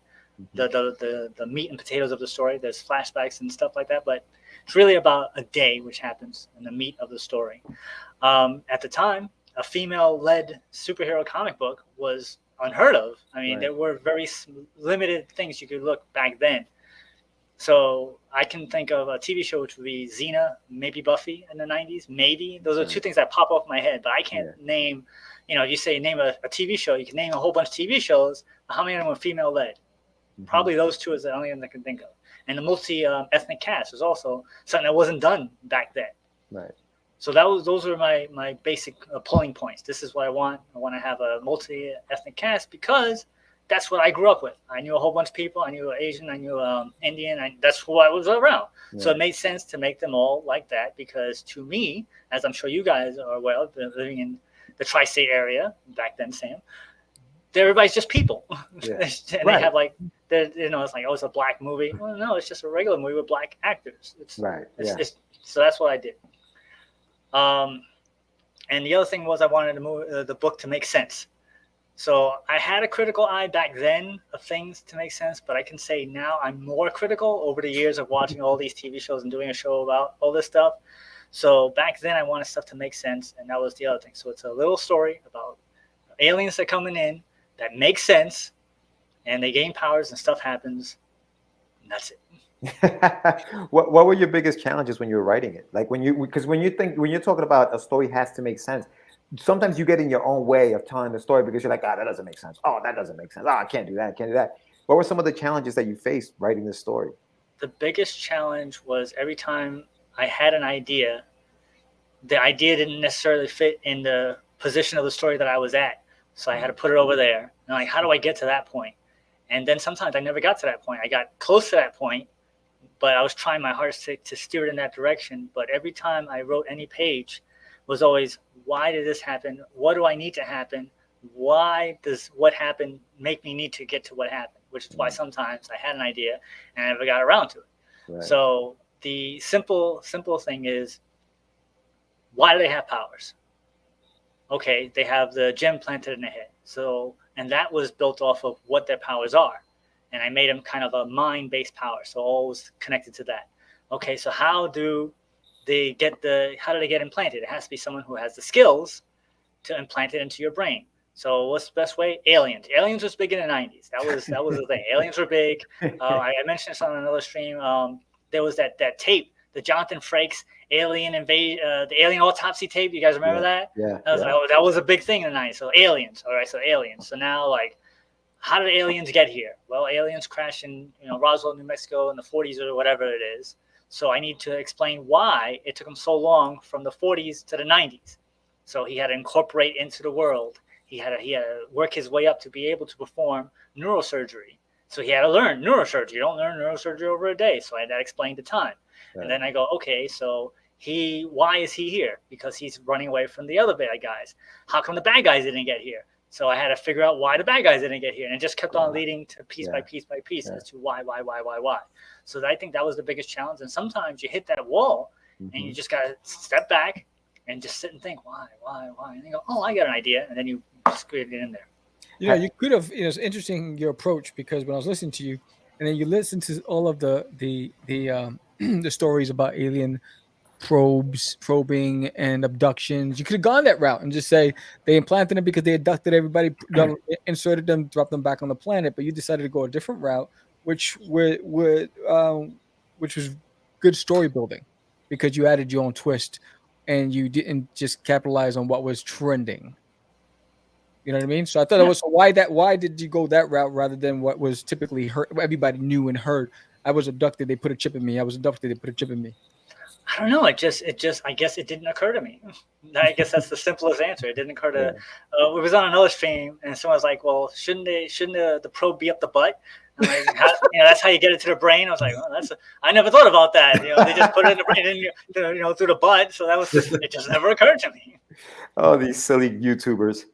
[SPEAKER 9] The meat and potatoes of the story. There's flashbacks and stuff like that, but it's really about a day which happens in the meat of the story. At the time, a female-led superhero comic book was unheard of. I mean, There were very limited things you could look back then. So I can think of a TV show which would be Xena, maybe Buffy in the 90s, maybe. Those are two things that pop off my head, but I can't name, you say name a TV show, you can name a whole bunch of TV shows, how many of them were female-led? Probably those two is the only one I can think of. And the multi-ethnic cast was also something that wasn't done back then.
[SPEAKER 2] Right.
[SPEAKER 9] So those are my basic pulling points. This is what I want. I want to have a multi-ethnic cast because that's what I grew up with. I knew a whole bunch of people. I knew Asian. I knew Indian. That's who I was around. Yeah. So it made sense to make them all like that because to me, as I'm sure you guys are well, living in the tri-state area back then, Sam, everybody's just people. Yeah. And they have like, it's like, it's a black movie. Well, no, it's just a regular movie with black actors. So that's what I did. And the other thing was I wanted the book to make sense. So I had a critical eye back then of things to make sense, but I can say now I'm more critical over the years of watching all these TV shows and doing a show about all this stuff. So back then I wanted stuff to make sense, and that was the other thing. So it's a little story about aliens that are coming in that makes sense, and they gain powers and stuff happens, and that's it.
[SPEAKER 2] What were your biggest challenges when you were writing it? Like when you're talking about a story has to make sense, sometimes you get in your own way of telling the story because you're like, that doesn't make sense. Oh, that doesn't make sense. Oh, I can't do that. I can't do that. What were some of the challenges that you faced writing this story?
[SPEAKER 9] The biggest challenge was every time I had an idea, the idea didn't necessarily fit in the position of the story that I was at. So I had to put it over there. And like, how do I get to that point? And then sometimes I never got to that point. I got close to that point, but I was trying my hardest to steer it in that direction. But every time I wrote any page was always, why did this happen? What do I need to happen? Why does what happened make me need to get to what happened? Which is why sometimes I had an idea and I never got around to it. Right. So the simple thing is, why do they have powers? Okay, they have the gem planted in their head. So, and that was built off of what their powers are. And I made them kind of a mind-based power. So always connected to that. Okay, so how do they get implanted? It has to be someone who has the skills to implant it into your brain. So what's the best way? Aliens. Aliens was big in the 90s. That was the thing. Aliens were big. I mentioned this on another stream. There was that tape, the Jonathan Frakes alien invasion, the alien autopsy tape. You guys remember that?
[SPEAKER 2] Yeah.
[SPEAKER 9] That was a big thing in the 90s. So aliens. All right. So aliens. So now, like, how did aliens get here? Well, aliens crashed in Roswell, New Mexico in the 40s or whatever it is. So I need to explain why it took him so long from the 40s to the 90s. So he had to incorporate into the world. He had to work his way up to be able to perform neurosurgery. So he had to learn neurosurgery. You don't learn neurosurgery over a day. So I had to explain the time. Right. And then I go, okay, so why is he here? Because he's running away from the other bad guys. How come the bad guys didn't get here? So I had to figure out why the bad guys didn't get here. And it just kept on leading to piece by piece by piece as to why. So I think that was the biggest challenge. And sometimes you hit that wall and you just got to step back and just sit and think, why? And you go, oh, I got an idea. And then you squeeze it in there.
[SPEAKER 1] You could have, it's interesting your approach, because when I was listening to you and then you listen to all of the the stories about alien probing and abductions. You could have gone that route and just say they implanted them because they abducted everybody, inserted them, dropped them back on the planet. But you decided to go a different route, which which was good story building because you added your own twist and you didn't just capitalize on what was trending. You know what I mean? So I thought it was why did you go that route rather than what was typically heard, everybody knew and heard? I was abducted, they put a chip in me. I was abducted, they put a chip in me.
[SPEAKER 9] I don't know. It just. I guess it didn't occur to me. I guess that's the simplest answer. It didn't occur to. It was on another stream, and someone was like, "Well, shouldn't the probe be up the butt?" I'm like, that's how you get it to the brain. I was like, "Oh, I never thought about that." They just put it in the brain, and through the butt. So that was it. Just never occurred to me.
[SPEAKER 2] Oh, these silly YouTubers.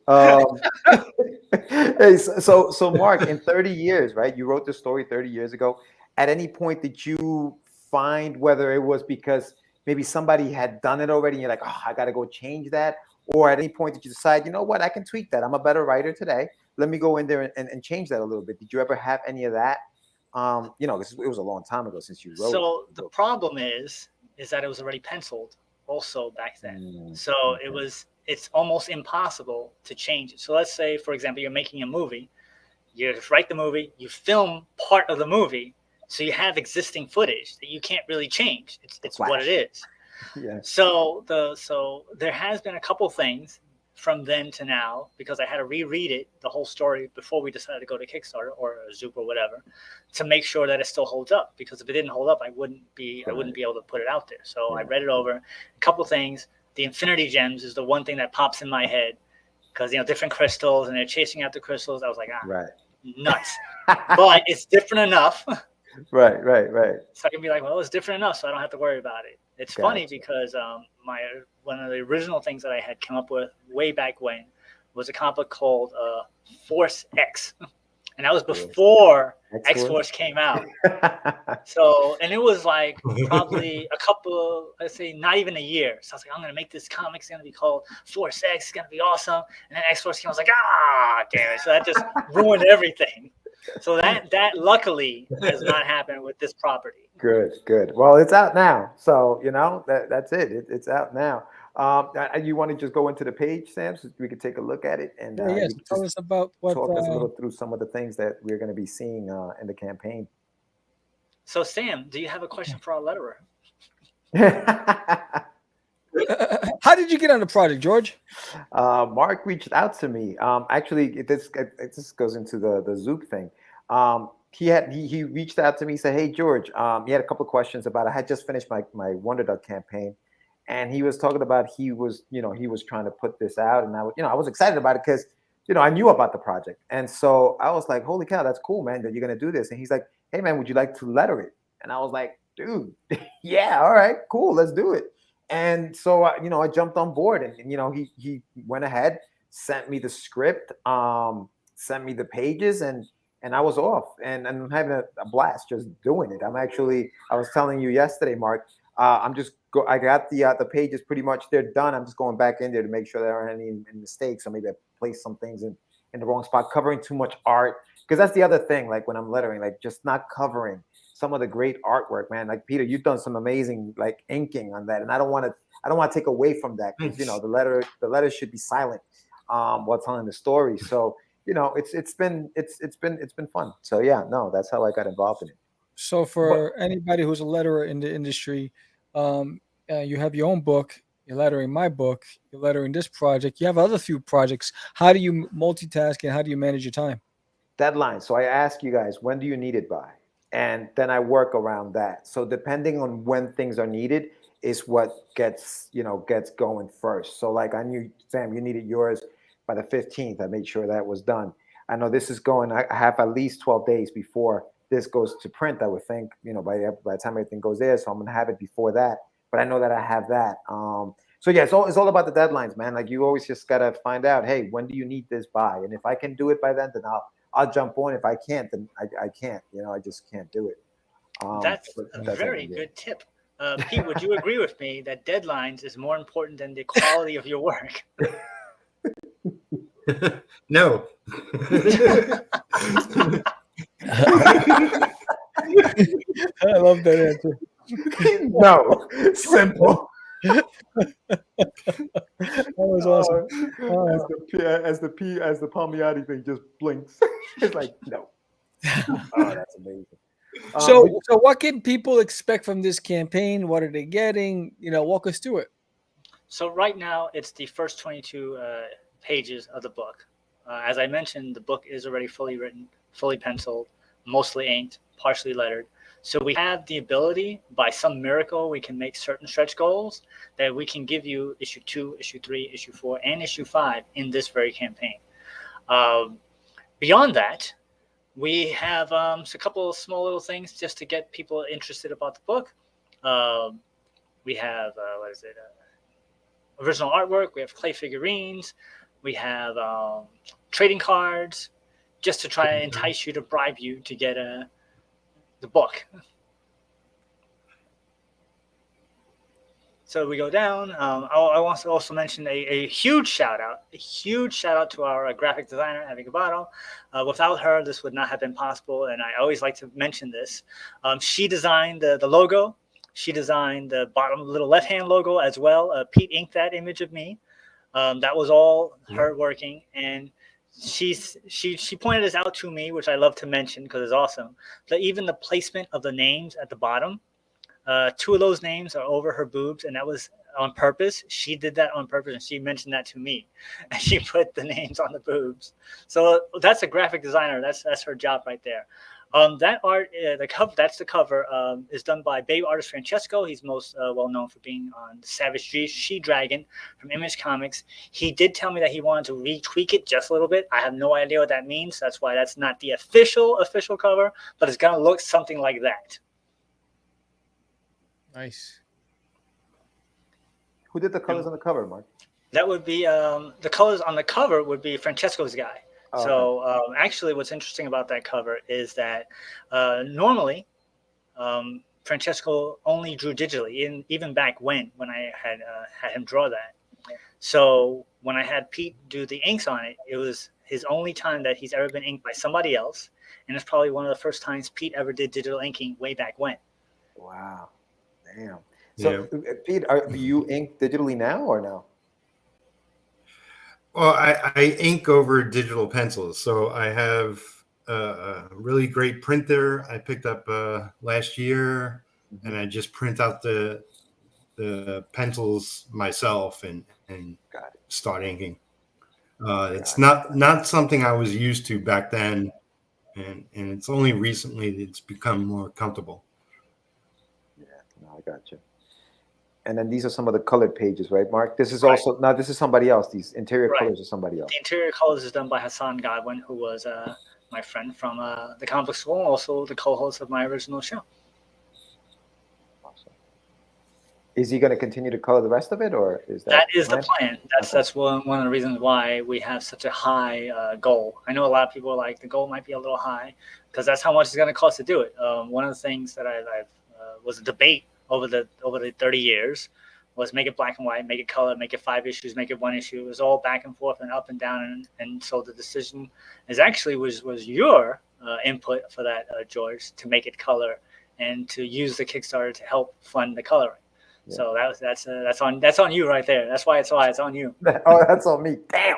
[SPEAKER 2] Hey, so Mark, in 30 years, right? You wrote the story 30 years ago. At any point, did you find whether it was because maybe somebody had done it already and you're like, oh, I got to go change that? Or at any point did you decide, you know what, I can tweak that. I'm a better writer today. Let me go in there and change that a little bit. Did you ever have any of that? It was a long time ago since you wrote.
[SPEAKER 9] So the problem is that it was already penciled also back then. So it's almost impossible to change it. So let's say, for example, you're making a movie. You write the movie, you film part of the movie. So you have existing footage that you can't really change. It's what it is.
[SPEAKER 2] Yeah.
[SPEAKER 9] So there has been a couple things from then to now because I had to reread it, the whole story, before we decided to go to Kickstarter or Zoop or whatever, to make sure that it still holds up. Because if it didn't hold up, I wouldn't be able to put it out there. So I read it over. A couple things. The Infinity Gems is the one thing that pops in my head because different crystals and they're chasing out the crystals. I was like, nuts. But it's different enough.
[SPEAKER 2] Right.
[SPEAKER 9] So I can be like, well, it's different enough, so I don't have to worry about it. It's funny because one of the original things that I had come up with way back when was a comic book called Force X, and that was before X-Force came out. And it was like probably a couple, let's say, not even a year. So I was like, I'm gonna make this comic. It's gonna be called Force X. It's gonna be awesome. And then X-Force came. I was like, damn it! So that just ruined everything. So that luckily has not happened with this property.
[SPEAKER 2] Good. Well, it's out now, so that's it. It's out now. You want to just go into the page, Sam, so we could take a look at it and
[SPEAKER 1] tell us about what.
[SPEAKER 2] Talk us a little through some of the things that we're going to be seeing in the campaign.
[SPEAKER 9] So, Sam, do you have a question for our letterer?
[SPEAKER 1] How did you get on the project, George?
[SPEAKER 2] Mark reached out to me. Actually, this goes into the Zoop thing. He reached out to me, said, "Hey, George, he had a couple of questions about it. I had just finished my Wonder Duck campaign, and he was talking about he was trying to put this out, and I was excited about it because I knew about the project, and so I was like, holy cow, that's cool, man, that you're gonna do this." And he's like, "Hey, man, would you like to letter it?" And I was like, "Dude, yeah, all right, cool, let's do it." And so, I jumped on board, and he went ahead, sent me the script, sent me the pages, and I was off, and I'm having a blast just doing it. I was telling you yesterday, Mark, I got the pages pretty much, they're done. I'm just going back in there to make sure there aren't any mistakes, or maybe I placed some things in the wrong spot, covering too much art, because that's the other thing, like when I'm lettering, like just not covering some of the great artwork, man. Like Peter, you've done some amazing like inking on that, and I don't want to take away from that, because the letter should be silent while telling the story. So it's been fun. So yeah, no, that's how I got involved in it.
[SPEAKER 1] So for anybody who's a letterer in the industry, you have your own book, you're lettering my book, you're lettering this project, you have other few projects. How do you multitask and how do you manage your time?
[SPEAKER 2] Deadline. So I ask you guys, when do you need it by? And then I work around that. So depending on when things are needed is what gets going first. So like I knew, Sam, you needed yours by the 15th. I made sure that was done. I know this is going, I have at least 12 days before this goes to print, I would think, by the time everything goes there. So I'm going to have it before that, but I know that I have that. So yeah, it's all about the deadlines, man. Like you always just got to find out, hey, when do you need this by? And if I can do it by then I'll jump on. If I can't, then I can't. I just can't do it.
[SPEAKER 9] That's a very good tip. Pete, would you agree with me that deadlines is more important than the quality of your work?
[SPEAKER 10] No.
[SPEAKER 1] I love that answer.
[SPEAKER 2] No, simple.
[SPEAKER 1] That was awesome.
[SPEAKER 2] As the Palmiotti thing just blinks, it's like no. Oh, that's amazing.
[SPEAKER 1] So what can people expect from this campaign? What are they getting? Walk us through it.
[SPEAKER 9] So right now, it's the first 22 pages of the book. As I mentioned, the book is already fully written, fully penciled, mostly inked, partially lettered. So we have the ability, by some miracle, we can make certain stretch goals that we can give you issue 2, issue 3, issue 4, and issue 5 in this very campaign. Beyond that, we have a couple of small little things just to get people interested about the book. We have, original artwork. We have clay figurines. We have trading cards, just to try and entice you, to bribe you to get the book. So we go down. I want to also mention a huge shout out to our graphic designer, Abby Gabato. Without her, this would not have been possible, and I always like to mention this. She designed the logo. She designed the bottom little left-hand logo as well. Pete inked that image of me. That was all her working, and she pointed this out to me, which I love to mention because it's awesome. That even the placement of the names at the bottom, 2 of those names are over her boobs, and that was on purpose. She did that on purpose, and she mentioned that to me. And she put the names on the boobs. So that's a graphic designer. That's her job right there. That art, that's the cover, is done by babe artist Francesco. He's most well known for being on Savage She-Dragon from Image Comics. He did tell me that he wanted to retweak it just a little bit. I have no idea what that means. That's why that's not the official cover, but it's going to look something like that.
[SPEAKER 1] Nice.
[SPEAKER 2] Who did the colors on the cover, Mark?
[SPEAKER 9] That would be the colors on the cover would be Francesco's guy.
[SPEAKER 2] Oh,
[SPEAKER 9] so
[SPEAKER 2] okay.
[SPEAKER 9] Actually, what's interesting about that cover is that normally Francesco only drew digitally, even back when I had him draw that. So when I had Pete do the inks on it, it was his only time that he's ever been inked by somebody else, and it's probably one of the first times Pete ever did digital inking way back when.
[SPEAKER 2] Wow, damn. So Pete, do you ink digitally now or no?
[SPEAKER 10] Well, I ink over digital pencils. So I have a really great printer I picked up last year, and I just print out the pencils myself and start inking. It's not something I was used to back then, and it's only recently that it's become more comfortable.
[SPEAKER 2] Yeah, no, I got you. And then these are some of the colored pages, right, Mark? This is also, now this is somebody else. These interior colors are somebody else.
[SPEAKER 9] The interior colors is done by Hassan Godwin, who was my friend from the comic book school, and also the co-host of my original show.
[SPEAKER 2] Awesome. Is he going to continue to color the rest of it, or is that?
[SPEAKER 9] That is the plan. That's one of the reasons why we have such a high goal. I know a lot of people are like, the goal might be a little high, because that's how much it's going to cost to do it. One of the things that I've was a debate over the 30 years was make it black and white, make it color, make it 5 issues, make it 1 issue. It was all back and forth and up and down. And so the decision was your input for that, George, to make it color and to use the Kickstarter to help fund the coloring. Yeah. So that's on you right there. That's why it's on you.
[SPEAKER 2] Oh, that's on me. Damn.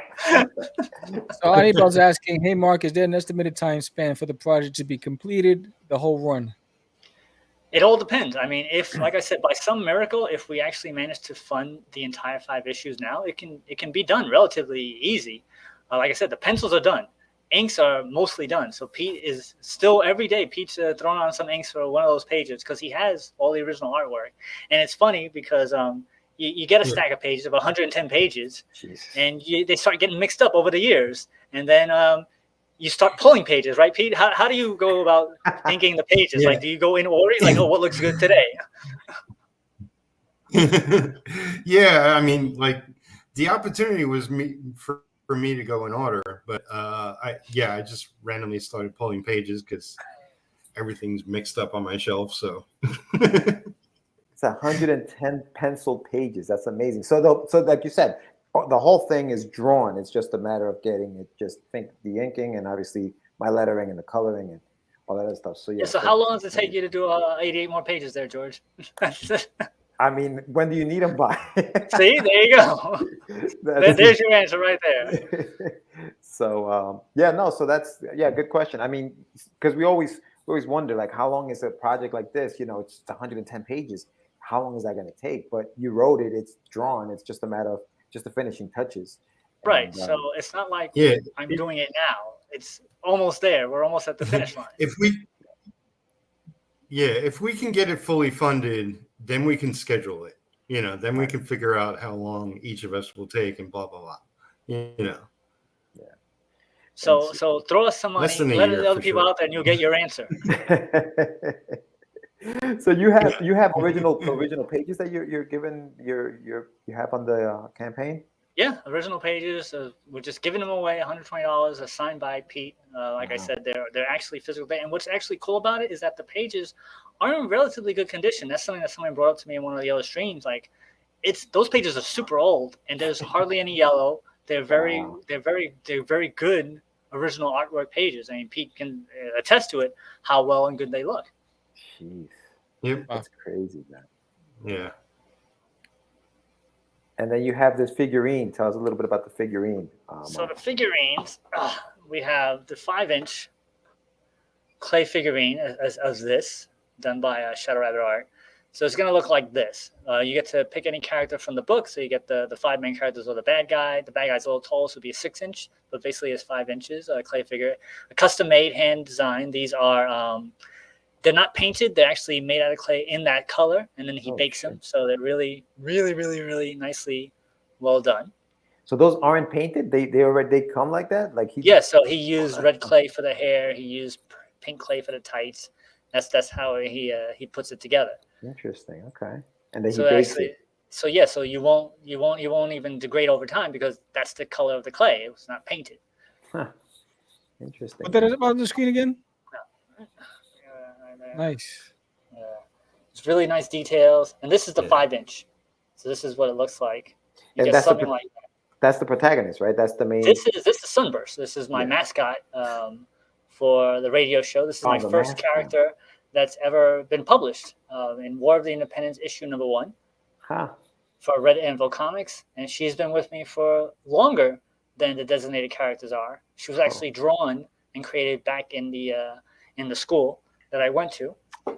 [SPEAKER 1] So Anibel's asking, hey Mark, is there an estimated time span for the project to be completed, the whole run?
[SPEAKER 9] It all depends. I mean, if, like I said, by some miracle, if we actually manage to fund the entire 5 issues now, it can be done relatively easy. Like I said, the pencils are done. Inks are mostly done. So Pete is still, every day, Pete's throwing on some inks for one of those pages because he has all the original artwork. And it's funny because you get a stack of pages of 110 pages, and they start getting mixed up over the years. And then you start pulling pages, right, Pete? How do you go about inking the pages? Like, do you go in order? Like, oh, what looks good today?
[SPEAKER 10] Yeah, I mean, like, the opportunity was for me to go in order, but I just randomly started pulling pages because everything's mixed up on my shelf. So
[SPEAKER 2] it's 110 pencil pages. That's amazing. So like you said, the whole thing is drawn. It's just a matter of getting it. Just think the inking and obviously my lettering and the coloring. And all that other stuff. So
[SPEAKER 9] Yeah. So how long does it take you to do 88 more pages there, George?
[SPEAKER 2] I mean, when do you need them by?
[SPEAKER 9] See, there you go. There's your answer right there.
[SPEAKER 2] So so that's good question. I mean, because we always wonder, like, how long is a project like this? You know, it's 110 pages. How long is that going to take? But you wrote it, it's drawn. It's just a matter of just the finishing touches.
[SPEAKER 9] Right.
[SPEAKER 2] And,
[SPEAKER 9] so it's not like
[SPEAKER 10] Yeah.
[SPEAKER 9] I'm doing it now. It's almost there. We're almost at the finish line.
[SPEAKER 10] If we can get it fully funded, then we can schedule it. You know, then we can figure out how long each of us will take and blah blah blah. You know.
[SPEAKER 2] Yeah.
[SPEAKER 9] So throw us some money, let the other people out there, and you'll get your answer.
[SPEAKER 2] So you have original pages that you're given you have on the campaign.
[SPEAKER 9] Yeah, original pages. We're just giving them away, $120, signed by Pete. Like I said, they're actually physical. And what's actually cool about it is that the pages are in relatively good condition. That's something that someone brought up to me in one of the other streams. Like, those pages are super old, and there's hardly any yellow. They're very good original artwork pages. I mean, Pete can attest to it, how well and good they look.
[SPEAKER 2] Jeez,
[SPEAKER 10] Yep.
[SPEAKER 2] That's crazy, man.
[SPEAKER 10] Yeah.
[SPEAKER 2] And then you have this figurine. Tell us a little bit about the figurine.
[SPEAKER 9] So the figurines, we have the 5-inch clay figurine as this, done by Shadow Rabbit Art. So it's going to look like this. You get to pick any character from the book. So you get the 5 main characters or the bad guy. The bad guy's a little tall, so it'd be a 6-inch, but basically it's 5 inches, clay figure. A custom-made, hand design. These are... they're not painted. They're actually made out of clay in that color, and then he bakes them. So they're really, really, really, really nicely well done.
[SPEAKER 2] So those aren't painted. They come like that. Like
[SPEAKER 9] So he used red clay for the hair. He used pink clay for the tights. That's how he puts it together.
[SPEAKER 2] Interesting. Okay. And then
[SPEAKER 9] so
[SPEAKER 2] he bakes it.
[SPEAKER 9] So you won't even degrade over time because that's the color of the clay. It was not painted.
[SPEAKER 2] Huh. Interesting.
[SPEAKER 1] Put that up on the screen again. Nice.
[SPEAKER 9] Yeah. It's really nice details. And this is the 5-inch. So this is what it looks like. You get something like that.
[SPEAKER 2] That's the protagonist, right? That's the main.
[SPEAKER 9] This is Sunburst. This is my mascot for the radio show. This is my first character that's ever been published in War of the Independence issue #1 for Red Anvil Comics. And she's been with me for longer than the designated characters are. She was actually drawn and created back in the school that I went to.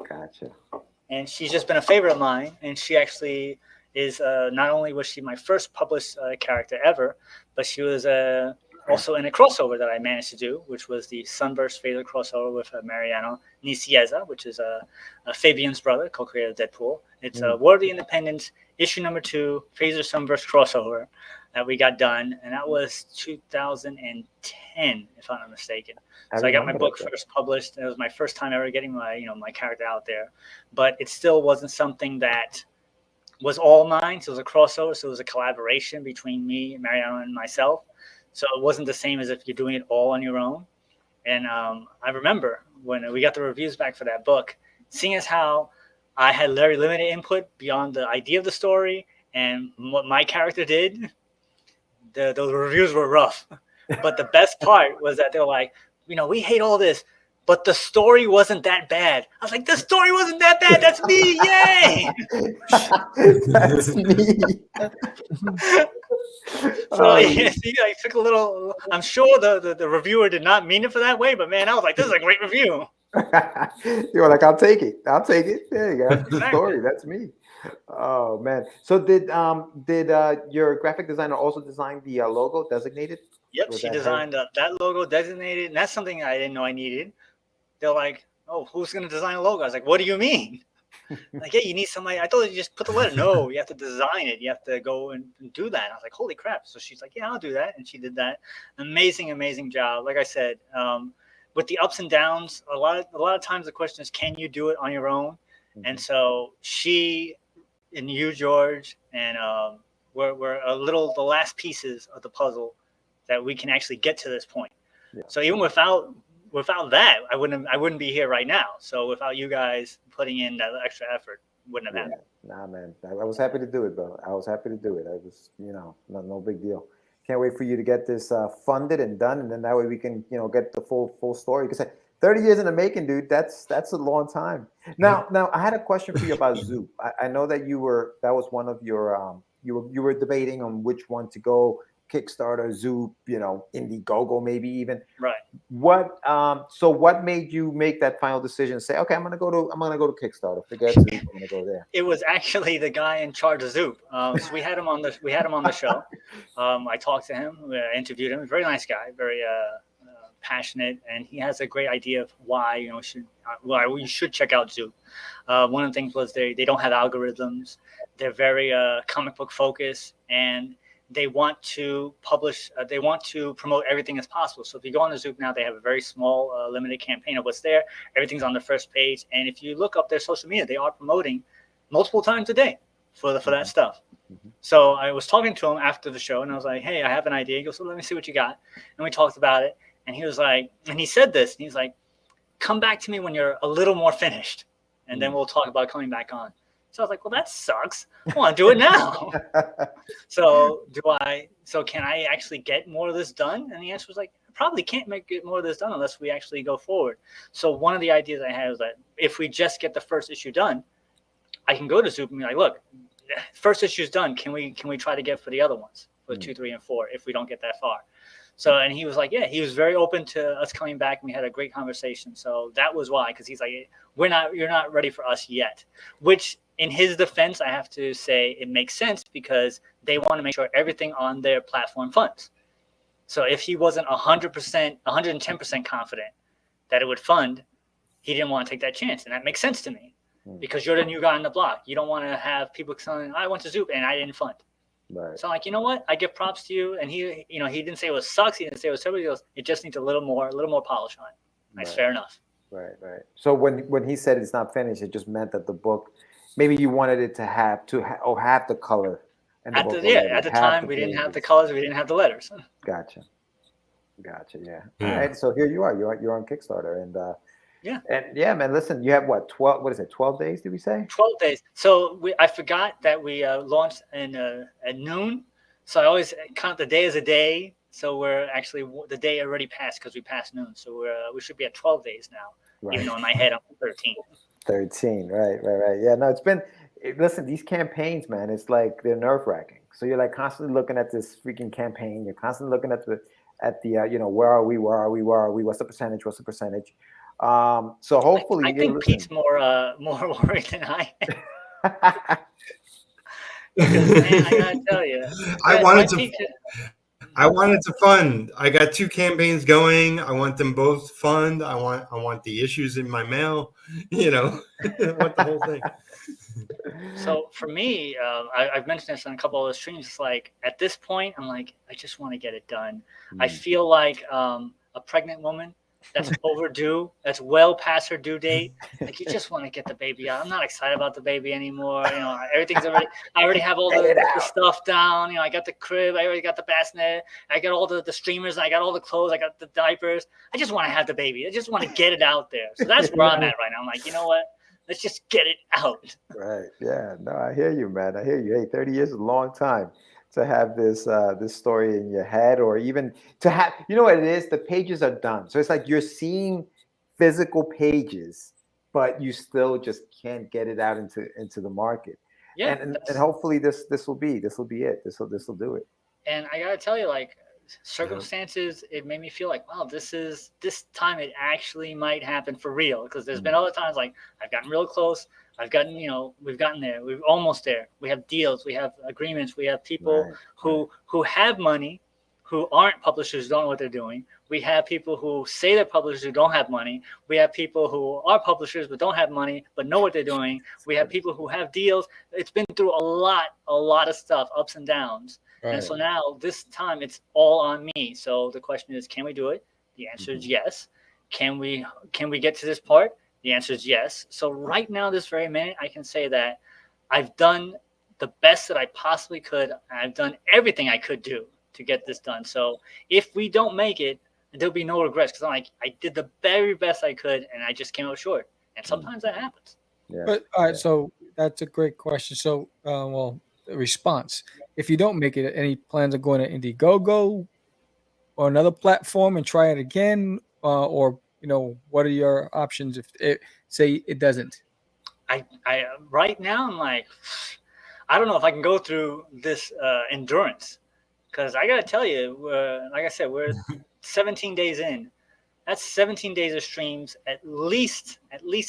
[SPEAKER 2] Gotcha.
[SPEAKER 9] And she's just been a favorite of mine. And she actually is not only was she my first published character ever, but she was also in a crossover that I managed to do, which was the Sunburst Phaser crossover with Mariano Nicieza, which is Fabian's brother, co-creator of Deadpool. It's War of the Independence, issue #2, Phaser Sunburst crossover that we got done, and that was 2010, if I'm not mistaken. So I got my book first published. It was my first time ever getting my character out there, but it still wasn't something that was all mine. So it was a crossover. So it was a collaboration between me, Mariano, and myself. So it wasn't the same as if you're doing it all on your own. And I remember when we got the reviews back for that book, seeing as how I had very limited input beyond the idea of the story and what my character did, those reviews were rough. But the best part was that they were like, we hate all this, but the story wasn't that bad. I was like, the story wasn't that bad. That's me. Yay.
[SPEAKER 2] That's me.
[SPEAKER 9] So I took a little, I'm sure the reviewer did not mean it for that way, but man, I was like, this is a great review.
[SPEAKER 2] You were like, I'll take it. There you go. That's the story. That's me. Oh man. So did your graphic designer also design the logo designated?
[SPEAKER 9] Yep, she designed that logo designated, and that's something I didn't know I needed. They're like, oh, who's going to design a logo? I was like, what do you mean? Like, yeah, you need somebody. I thought you just put the letter. No, you have to design it. You have to go and do that. I was like, holy crap. So she's like, yeah, I'll do that. And she did that. Amazing job. Like I said, with the ups and downs, a lot of times the question is, can you do it on your own? Mm-hmm. And so she and you, George, and we're the last pieces of the puzzle that we can actually get to this point. Yeah. So even without that, I wouldn't be here right now. So without you guys putting in that extra effort, wouldn't have happened.
[SPEAKER 2] Nah, man. I was happy to do it, bro. I was happy to do it. I was, no big deal. Can't wait for you to get this funded and done, and then that way we can, get the full story. Because 30 years in the making, dude. That's a long time. Now I had a question for you about Zoop. I know that that was one of your you were debating on which one to go, Kickstarter, Zoop, Indiegogo, maybe even.
[SPEAKER 9] Right.
[SPEAKER 2] So what made you make that final decision? Say, okay, I'm gonna go to Kickstarter. Forget Zoop. I'm gonna go there.
[SPEAKER 9] It was actually the guy in charge of Zoop. So we had him on the show. I talked to him, interviewed him. Very nice guy, very passionate, and he has a great idea of why you should check out Zoop. One of the things was they don't have algorithms. They're very comic book focused, and they want to publish. They want to promote everything as possible. So if you go on the Zoop now, they have a very small, limited campaign of what's there. Everything's on the first page, and if you look up their social media, they are promoting multiple times a day for that stuff. So I was talking to him after the show, and I was like, "Hey, I have an idea." He goes, "So let me see what you got." And we talked about it, and he was like, and he said this, and he's like, "Come back to me when you're a little more finished, and then we'll talk about coming back on." So I was like, well, that sucks. I want to do it now. So can I actually get more of this done? And the answer was like, I probably can't get more of this done unless we actually go forward. So one of the ideas I had was that if we just get the first issue done, I can go to Zoop and be like, look, first issue's done. Can we try to get for the other ones, for 2, 3, and 4, if we don't get that far? So, and he was like, yeah, he was very open to us coming back, and we had a great conversation. So that was why, because he's like, you're not ready for us yet, which in his defense, I have to say it makes sense because they want to make sure everything on their platform funds. So if he wasn't 100%, 110% confident that it would fund, he didn't want to take that chance. And that makes sense to me because you're the new guy on the block. You don't want to have people saying, I went to Zoop and I didn't fund.
[SPEAKER 2] Right.
[SPEAKER 9] So I'm like, you know what? I give props to you. And he didn't say it was sucks. He didn't say it was terrible. He goes, it just needs a little more polish on it. That's fair enough.
[SPEAKER 2] Right. So when he said it's not finished, it just meant that the book, maybe you wanted it to have the color. And
[SPEAKER 9] at the time, we didn't have the colors. We didn't have the letters.
[SPEAKER 2] Gotcha. Yeah. All right. So here you are. You're on Kickstarter, and man. Listen, you have what? 12? What is it? 12 days? Did we say?
[SPEAKER 9] 12 days. So I forgot that we launched at noon. So I always count the day as a day. So we're actually the day already passed because we passed noon. So we should be at 12 days now. Right. Even though in my head I'm 13.
[SPEAKER 2] 13. Right. Yeah. No, listen, these campaigns, man, it's like they're nerve-wracking. So you're like constantly looking at this freaking campaign. You're constantly looking at the where are we? What's the percentage? So hopefully,
[SPEAKER 9] I think Pete's more worried than I am. Man, I gotta tell you,
[SPEAKER 10] I wanted to fund. I got 2 campaigns going. I want them both fund. I want the issues in my mail. I want the whole thing.
[SPEAKER 9] So for me, I've mentioned this on a couple of the streams. It's like at this point, I'm like, I just want to get it done. I feel like a pregnant woman that's overdue, that's well past her due date. Like you just want to get the baby out. I'm not excited about the baby anymore. Everything's I already have all the stuff down. I got the crib. I already got the bassinet. I got all the streamers. I got all the clothes. I got the diapers. I just want to have the baby. I just want to get it out there. So that's where I'm at right now. I'm like, you know what? Let's just get it out.
[SPEAKER 2] Right. Yeah. No, I hear you, man. I hear you. Hey, 30 years is a long time to have this story in your head, or even to have, what it is? The pages are done. So it's like you're seeing physical pages, but you still just can't get it out into the market. Yeah. And hopefully this will be it. This will do it.
[SPEAKER 9] And I gotta tell you, like, circumstances, it made me feel like, wow, this time it actually might happen for real. Because there's been other times like I've gotten real close. I've gotten, we've gotten there. We're almost there. We have deals. We have agreements. We have people who have money, who aren't publishers, don't know what they're doing. We have people who say they're publishers who don't have money. We have people who are publishers but don't have money but know what they're doing. We have people who have deals. It's been through a lot of stuff, ups and downs. Right. And so now this time it's all on me. So the question is, can we do it? The answer is yes. Can we get to this part? The answer is yes. So right now, this very minute, I can say that I've done the best that I possibly could. I've done everything I could do to get this done. So if we don't make it, there'll be no regrets because I did the very best I could and I just came up short. And sometimes that happens.
[SPEAKER 1] Yeah. But all right, so that's a great question. So, response. If you don't make it, any plans of going to Indiegogo or another platform and try it again, or what are your options if it say it doesn't?
[SPEAKER 9] I right now I'm like, I don't know if I can go through this endurance, because I gotta tell you, like I said, we're 17 days in. That's 17 days of streams, at least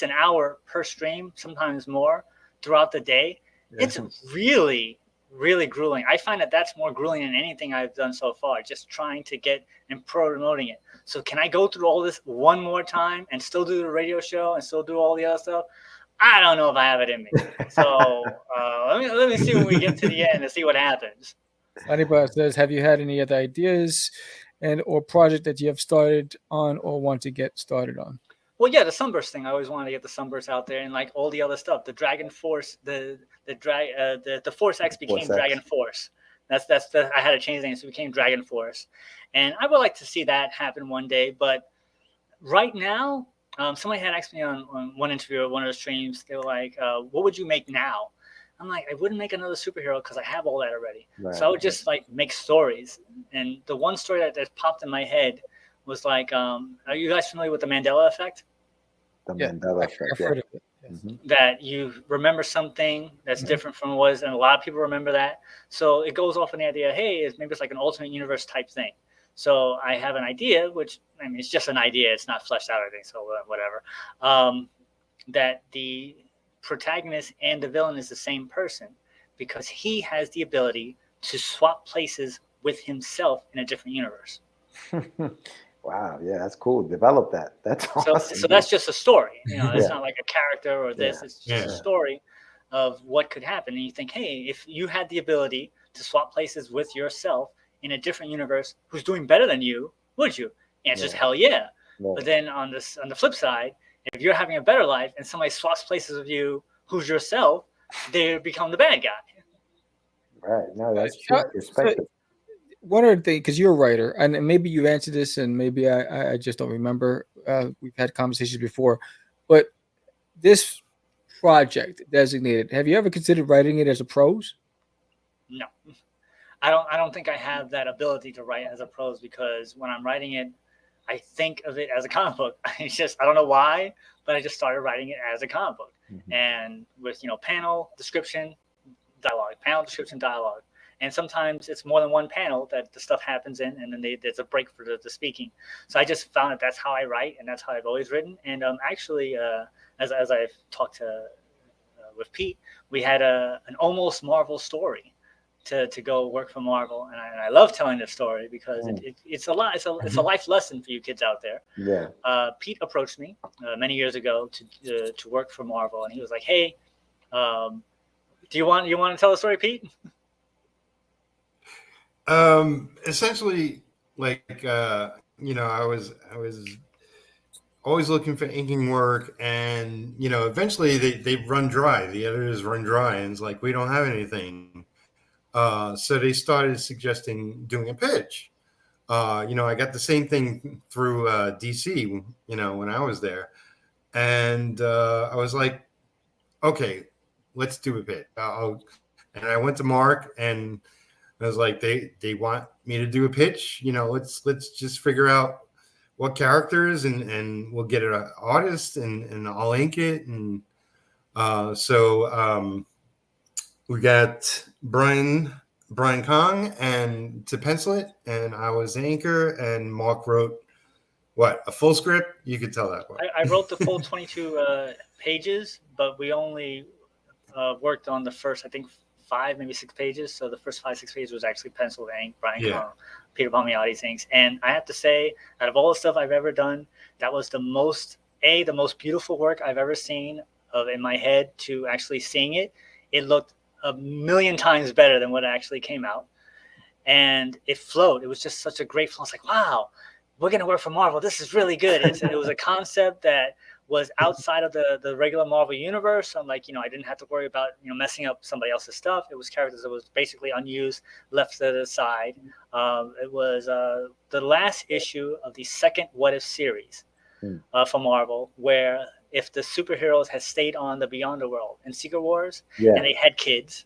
[SPEAKER 9] an hour per stream, sometimes more throughout the day.
[SPEAKER 2] Yeah.
[SPEAKER 9] It's really, really grueling. I find that that's more grueling than anything I've done so far, just trying to get and promoting it. So can I go through all this one more time and still do the radio show and still do all the other stuff? I don't know if I have it in me. So let me see when we get to the end and see what happens.
[SPEAKER 1] Anybody says, have you had any other ideas and or project that you have started on or want to get started on?
[SPEAKER 9] Well, yeah, the Sunburst thing. I always wanted to get the Sunburst out there, and like all the other stuff. The Dragon Force, the Force X became
[SPEAKER 2] Force X.
[SPEAKER 9] Dragon Force. I had to change the name, so it became Dragon Force, and I would like to see that happen one day. But right now, somebody had asked me on one interview or one of the streams. They were like, "What would you make now?" I'm like, I wouldn't make another superhero because I have all that already.
[SPEAKER 2] Right.
[SPEAKER 9] So I would just like make stories. And the one story that popped in my head was like, are you guys familiar with the Mandela effect?
[SPEAKER 2] The Mandela effect.
[SPEAKER 1] I've heard of it. Yes.
[SPEAKER 9] That you remember something that's different from what was, and a lot of people remember that. So it goes off on the idea, hey, maybe it's like an alternate universe type thing. So I have an idea, which, I mean, it's just an idea. It's not fleshed out or anything, so whatever. That the protagonist and the villain is the same person, because he has the ability to swap places with himself in a different universe.
[SPEAKER 2] Wow, yeah, that's cool. Develop that. That's awesome.
[SPEAKER 9] So that's just a story. It's not like a character or this. It's just a story of what could happen. And you think, hey, if you had the ability to swap places with yourself in a different universe who's doing better than you, would you? Answer's hell yeah. But then on the flip side, if you're having a better life and somebody swaps places with you who's yourself, they become the bad guy.
[SPEAKER 2] Right. No, that's true perspective.
[SPEAKER 1] One other thing, because you're a writer, and maybe you answered this, and maybe I just don't remember. We've had conversations before, but this project designated, have you ever considered writing it as a prose?
[SPEAKER 9] No, I don't think I have that ability to write as a prose, because when I'm writing it, I think of it as a comic book. I don't know why, but I just started writing it as a comic book, and with panel description, dialogue. And sometimes it's more than one panel that the stuff happens in, and then there's a break for the speaking. So I just found that that's how I write, and that's how I've always written. And actually, as I've talked with Pete, we had an almost Marvel story to go work for Marvel, and I love telling this story because it's a lot. It's a life lesson for you kids out there.
[SPEAKER 2] Yeah.
[SPEAKER 9] Pete approached me many years ago to work for Marvel, and he was like, "Hey, do you want to tell the story, Pete?"
[SPEAKER 10] Essentially, like I was always looking for inking work, and eventually they run dry. The editors run dry, and it's like, we don't have anything. So they started suggesting doing a pitch. I got the same thing through DC, when I was there, and I was like, okay, let's do a pitch. And I went to Mark, and I was like, they want me to do a pitch. Let's just figure out what characters, and we'll get an artist, and I'll ink it. And so we got Brian Kong and to pencil it, and I was the inker, and Mark wrote a full script. You could tell that one.
[SPEAKER 9] I wrote the full 22 pages, but we only worked on the first, I think, 5, maybe 6 pages. So the first 5, 6 pages was actually penciled ink, Brian Kong, Peter Palmiotti's inks. And I have to say, out of all the stuff I've ever done, that was the most beautiful work I've ever seen in my head to actually seeing it. It looked a million times better than what actually came out. And it flowed. It was just such a great flow. I was like, wow, we're going to work for Marvel. This is really good. It was a concept that was outside of the regular Marvel universe. I'm like, I didn't have to worry about, messing up somebody else's stuff. It was characters that was basically unused, left to the side. It was the last issue of the second What If series for Marvel, where if the superheroes had stayed on the Beyond the World in Secret Wars, and they had kids,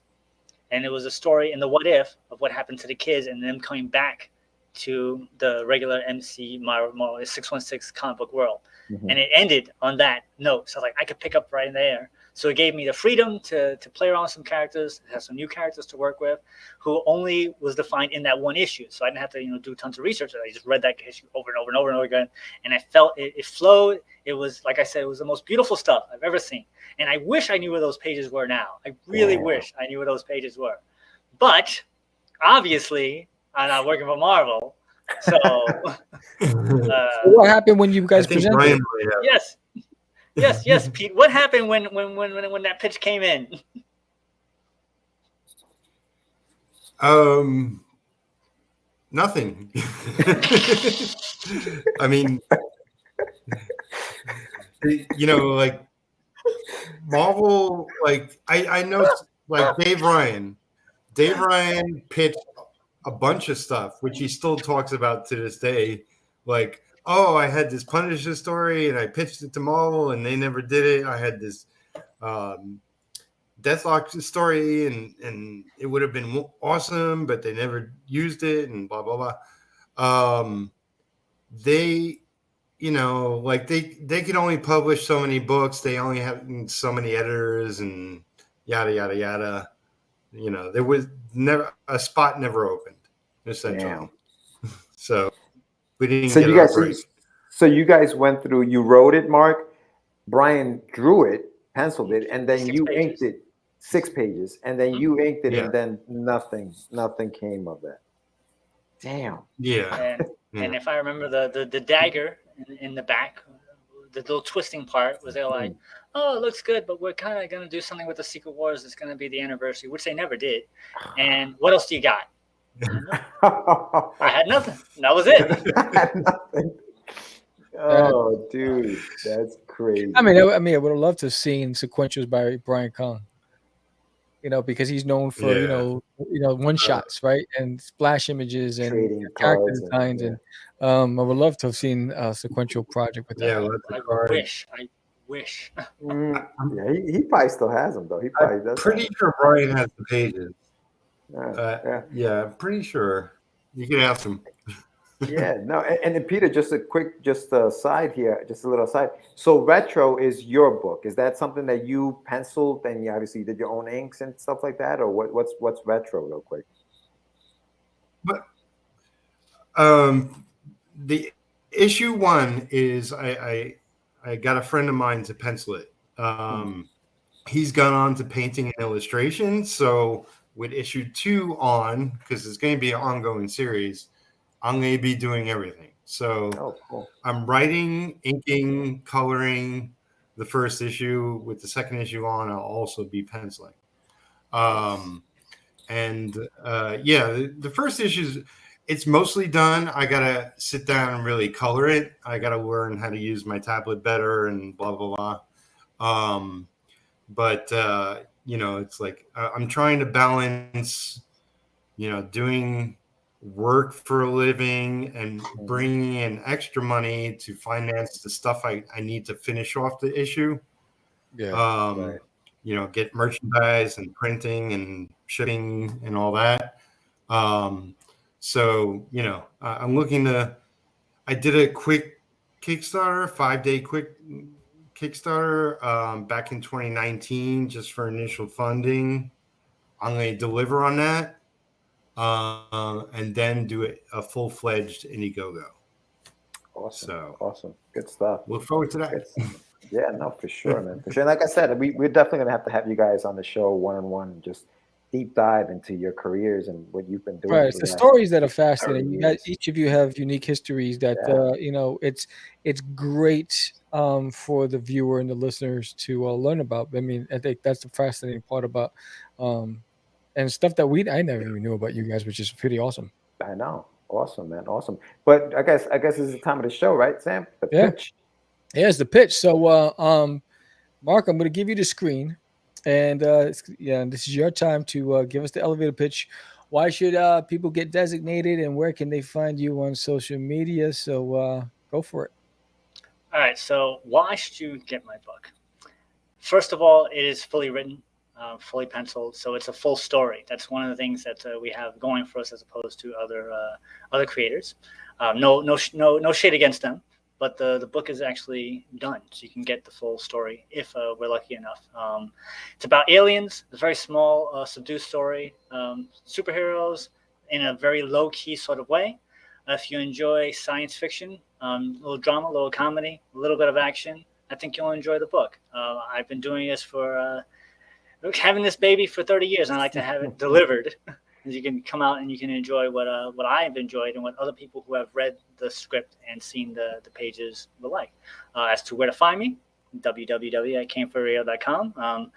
[SPEAKER 9] and it was a story in the What If of what happened to the kids and them coming back to the regular MC Marvel 616 comic book world.
[SPEAKER 2] Mhm.
[SPEAKER 9] And it ended on that note. So like I could pick up right there. So it gave me the freedom to play around with some characters, have some new characters to work with, who only was defined in that one issue. So I didn't have to do tons of research. I just read that issue over and over and over and over again, and I felt it flowed. It was, like I said, it was the most beautiful stuff I've ever seen. And I wish I knew where those pages were now. I really wish I knew where those pages were. But obviously, I'm not working for Marvel. So
[SPEAKER 1] what happened when you guys presented?
[SPEAKER 10] Brian,
[SPEAKER 9] Yes, Pete. What happened when that pitch came in?
[SPEAKER 10] Nothing. I mean, like Marvel, like I know, like Dave Ryan pitched a bunch of stuff, which he still talks about to this day. Like, oh, I had this Punisher story and I pitched it to Marvel and they never did it. I had this Deathlock story and it would have been awesome, but they never used it and blah, blah, blah. They, like they could only publish so many books. They only have so many editors and yada, yada, yada. There was never a spot never opened, essentially. So we didn't get a break.
[SPEAKER 2] So you guys went through, you wrote it, Mark, Brian drew it, penciled it, and then you inked it, 6 pages, and then you inked it, and then nothing came of that. Damn.
[SPEAKER 10] Yeah.
[SPEAKER 9] And if I remember the dagger in the back, the little twisting part was they're like, oh, it looks good, but we're kind of going to do something with the Secret Wars. It's going to be the anniversary, which they never did. And what else do you got? I had nothing. That was it.
[SPEAKER 2] I had nothing. Oh, dude, that's crazy.
[SPEAKER 1] I mean, I would have loved to have seen sequentials by Brian Kahn. Because he's known for one shots, right, and splash images and character designs, and I would love to have seen a sequential project with that.
[SPEAKER 9] I wish.
[SPEAKER 2] Yeah, he probably still has them though. He probably does.
[SPEAKER 10] Pretty sure Brian has the pages. Yeah, I'm pretty sure. You can ask him.
[SPEAKER 2] Yeah, no, and then Peter, just a quick, side here, just a little side. So Retro is your book. Is that something that you penciled and you obviously did your own inks and stuff like that, or what's Retro, real quick?
[SPEAKER 10] But the issue 1 is I got a friend of mine to pencil it. He's gone on to painting and illustration. So with issue 2 on, because it's going to be an ongoing series, I'm going to be doing everything. So
[SPEAKER 2] cool.
[SPEAKER 10] I'm writing, inking, coloring the first issue. With the second issue on, I'll also be penciling. The first issue, it's mostly done. I got to sit down and really color it. I got to learn how to use my tablet better and blah, blah, blah. It's like I'm trying to balance, doing work for a living and bringing in extra money to finance the stuff I need to finish off the issue. Get merchandise and printing and shipping and all that. I'm looking I did a quick Kickstarter, 5-day quick Kickstarter back in 2019 just for initial funding. I'm going to deliver on that. And then do a full-fledged Indiegogo.
[SPEAKER 2] Awesome. Awesome. Good stuff.
[SPEAKER 10] Look forward to that.
[SPEAKER 2] Yeah, no, for sure, man. For sure. And like I said, we're definitely going to have you guys on the show one-on-one and just deep dive into your careers and what you've been doing.
[SPEAKER 1] Right. It's the stories that are fascinating. You guys, each of you have unique histories that, it's great for the viewer and the listeners to learn about. I mean, I think that's the fascinating part about and stuff that I never even knew about you guys, which is pretty awesome.
[SPEAKER 2] I know. Awesome, man. Awesome. But I guess this is the time of the show, right, Sam? The pitch.
[SPEAKER 1] Yeah, it's the pitch. So, Mark, I'm going to give you the screen. And, this is your time to give us the elevator pitch. Why should people get designated and where can they find you on social media? So go for it.
[SPEAKER 9] All right. So why should you get my book? First of all, it is fully written. fully penciled. So it's a full story. That's one of the things that we have going for us as opposed to other creators. No shade against them, but the book is actually done, so you can get the full story if we're lucky enough. It's about aliens. It's a very small, subdued story. Superheroes in a very low key sort of way. If you enjoy science fiction, a little drama, a little comedy, a little bit of action, I think you'll enjoy the book. I've been doing this for having this baby for 30 years, and I like to have it delivered. You can come out and you can enjoy what I've enjoyed and what other people who have read the script and seen the pages will like. As to where to find me, www.itcameforradio.com.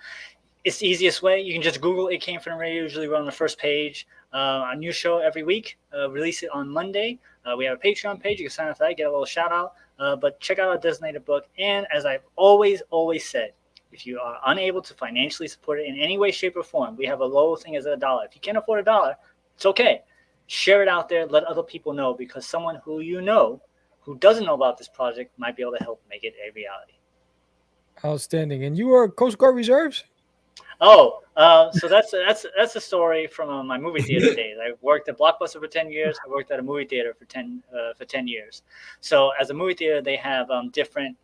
[SPEAKER 9] It's the easiest way. You can just Google It Came From the Radio. Usually we're on the first page. A new show every week. Release it on Monday. We have a Patreon page. You can sign up for that, get a little shout out. But check out our designated book. And as I've always said, if you are unable to financially support it in any way, shape, or form, we have a low thing as $1. If you can't afford $1, it's okay. Share it out there. Let other people know, because someone who you know who doesn't know about this project might be able to help make it a reality.
[SPEAKER 1] Outstanding. And you are Coast Guard Reserves?
[SPEAKER 9] Oh, so that's a story from my movie theater days. I worked at Blockbuster for 10 years. I worked at a movie theater for 10 years. So as a movie theater, they have different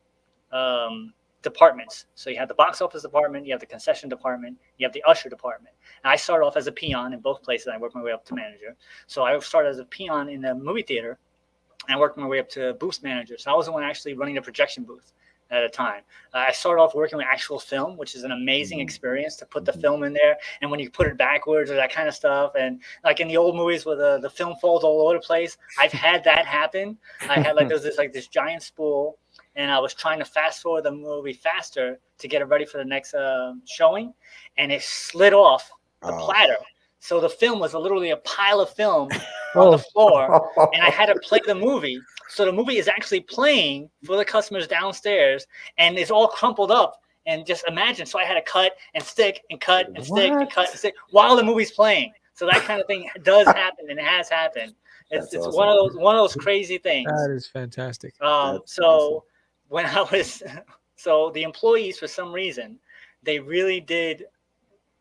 [SPEAKER 9] departments. So you have the box office department, you have the concession department, you have the usher department. And I started off as a peon in both places. I worked my way up to manager. So I started as a peon in the movie theater, and I worked my way up to booth manager. So I was the one actually running the projection booth at a time. I started off working with actual film, which is an amazing experience to put the film in there. And when you put it backwards or that kind of stuff, and like in the old movies where the film falls all over the place, I've had that happen. I had there was this giant spool, and I was trying to fast forward the movie faster to get it ready for the next showing, and it slid off the platter. So the film was literally a pile of film on the floor, and I had to play the movie. So the movie is actually playing for the customers downstairs, and it's all crumpled up. And just imagine, so I had to cut and stick and cut and stick and cut and stick while the movie's playing. So that kind of thing does happen, and it has happened. It's awesome. one of those crazy things.
[SPEAKER 1] That is fantastic.
[SPEAKER 9] So when I was, so the employees, for some reason, they really did.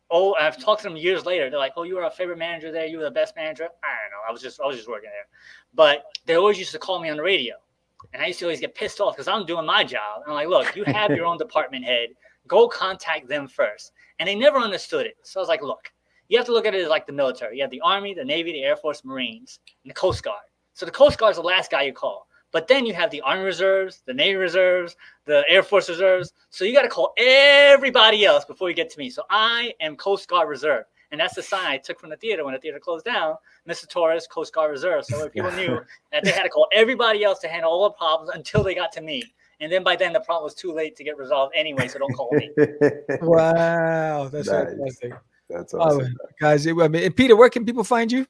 [SPEAKER 9] Oh, I've talked to them years later. They're like, "Oh, you were our favorite manager there. You were the best manager." I don't know. I was just working there. But they always used to call me on the radio, and I used to always get pissed off because I'm doing my job. And I'm like, "Look, you have your own department head. Go contact them first." And they never understood it. So I was like, "Look, you have to look at it as like the military. You have the Army, the Navy, the Air Force, Marines, and the Coast Guard. So the Coast Guard is the last guy you call. But then you have the Army Reserves, the Navy Reserves, the Air Force Reserves. So you got to call everybody else before you get to me. So I am Coast Guard Reserve." And that's the sign I took from the theater when the theater closed down. Mr. Torres, Coast Guard Reserve. So people knew that they had to call everybody else to handle all the problems until they got to me. And then by then, the problem was too late to get resolved anyway, so don't call me.
[SPEAKER 1] Wow. That's fantastic.
[SPEAKER 2] That's awesome.
[SPEAKER 1] Guys, I mean, Peter, where can people find you?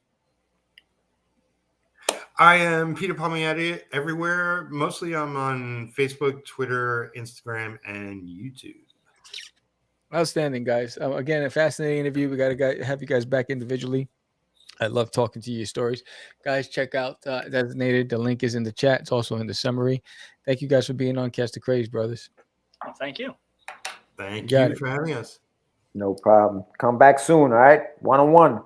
[SPEAKER 10] I am Peter Palmiotti everywhere. Mostly I'm on Facebook, Twitter, Instagram, and YouTube.
[SPEAKER 1] Outstanding, guys. Again, a fascinating interview. We got to have you guys back individually. I love talking to you stories. Guys, check out Designated. The link is in the chat. It's also in the summary. Thank you guys for being on Catch the Craze, brothers.
[SPEAKER 9] Well, thank you.
[SPEAKER 10] Thank you for having us.
[SPEAKER 2] No problem. Come back soon, all right? One-on-one.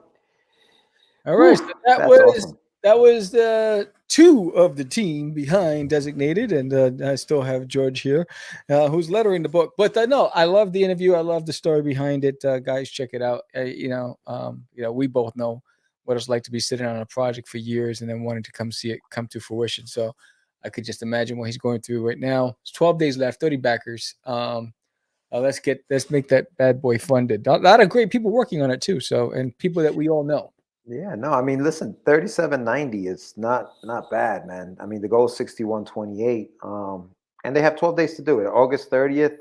[SPEAKER 1] All right. So
[SPEAKER 2] That's awesome.
[SPEAKER 1] That was the two of the team behind Designated, and I still have George here, who's lettering the book. But no, I love the interview. I love the story behind it. Guys, check it out. We both know what it's like to be sitting on a project for years and then wanting to come see it come to fruition. So I could just imagine what he's going through right now. It's 12 days left, 30 backers. Let's make that bad boy funded. A lot of great people working on it too. So, and people that we all know.
[SPEAKER 2] Yeah, no, I mean, listen, 37.90 is not bad, man. I mean, the goal is 61.28, and they have 12 days to do it. August 30th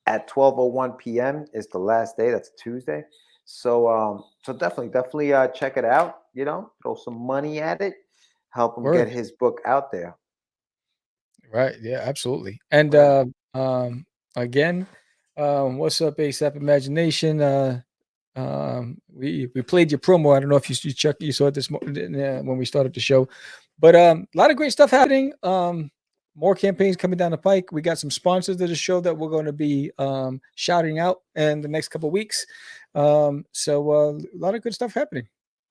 [SPEAKER 2] at 12:01 p.m. is the last day. That's Tuesday. So definitely check it out. You know, throw some money at it, help him get his book out there.
[SPEAKER 1] Right. Yeah, absolutely. And again, what's up, ASAP Imagination? We played your promo. I don't know if you saw it this morning when we started the show, but a lot of great stuff happening. more campaigns coming down the pike. We got some sponsors of the show that we're going to be shouting out in the next couple of weeks. So a lot of good stuff happening.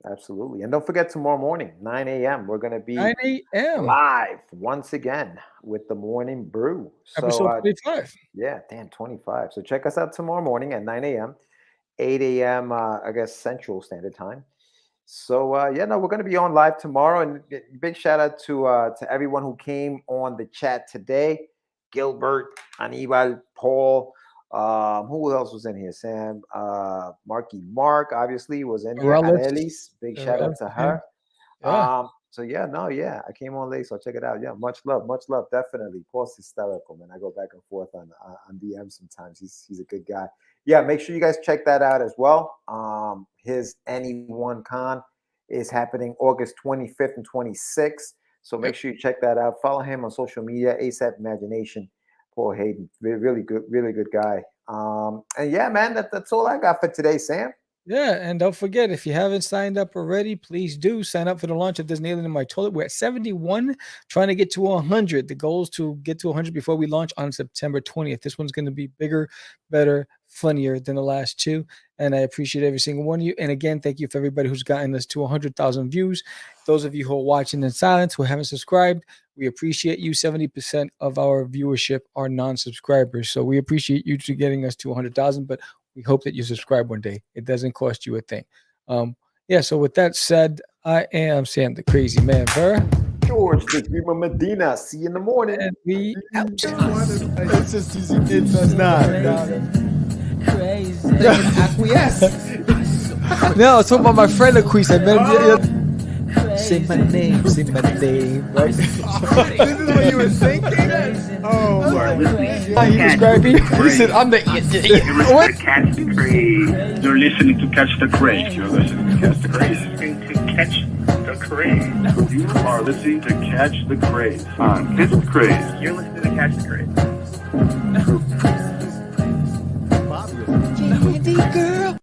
[SPEAKER 2] Absolutely. And don't forget tomorrow morning, 9 a.m. We're going to be
[SPEAKER 1] 9 a.m.
[SPEAKER 2] live once again with the Morning Brew.
[SPEAKER 1] Episode 25.
[SPEAKER 2] Yeah, damn, 25. So check us out tomorrow morning at 9 a.m., 8 a.m., I guess, Central Standard Time. So, we're going to be on live tomorrow. And big shout out to everyone who came on the chat today. Gilbert, Anibal, Paul. Who else was in here? Sam, Marky Mark, obviously, was in here. Adelis, big shout out to her.
[SPEAKER 1] Yeah.
[SPEAKER 2] I came on late, so check it out. Yeah, much love, definitely. Paul's hysterical, man. I go back and forth on DM sometimes. He's a good guy. Yeah, make sure you guys check that out as well. His Anyone Con is happening August 25th and 26th. So make sure you check that out. Follow him on social media, ASAP Imagination. Paul Hayden, really good guy. And yeah, man, that's all I got for today, Sam.
[SPEAKER 1] Yeah, and don't forget, if you haven't signed up already, please do sign up for the launch of There's an Alien in My Toilet. We're at 71, trying to get to 100. The goal is to get to 100 before we launch on September 20th. This one's going to be bigger, better, funnier than the last two, and I appreciate every single one of you. And again, thank you for everybody who's gotten us to 100,000 views. Those of you who are watching in silence, who haven't subscribed, we appreciate you. 70% of our viewership are non-subscribers, so we appreciate you to getting us to 100,000, but we hope that you subscribe one day. It doesn't cost you a thing. So with that said, I am Sam the Crazy Man Vera.
[SPEAKER 2] George the Dreamer Medina. See you in the morning.
[SPEAKER 1] And we out.
[SPEAKER 6] It's not.
[SPEAKER 4] Crazy. Acquiesce.
[SPEAKER 1] No, I was talking about my friend Acquiesce.
[SPEAKER 6] Say my name, right?
[SPEAKER 5] This is what you were thinking? Oh,
[SPEAKER 1] He described me. He said, I'm the... What?
[SPEAKER 7] Catch the Craze. You're listening to Catch the Craze. You're listening to Catch the Craze. You are listening to Catch the Craze on Catch the Craze. You're listening to Catch the Craze.
[SPEAKER 6] Candy girl.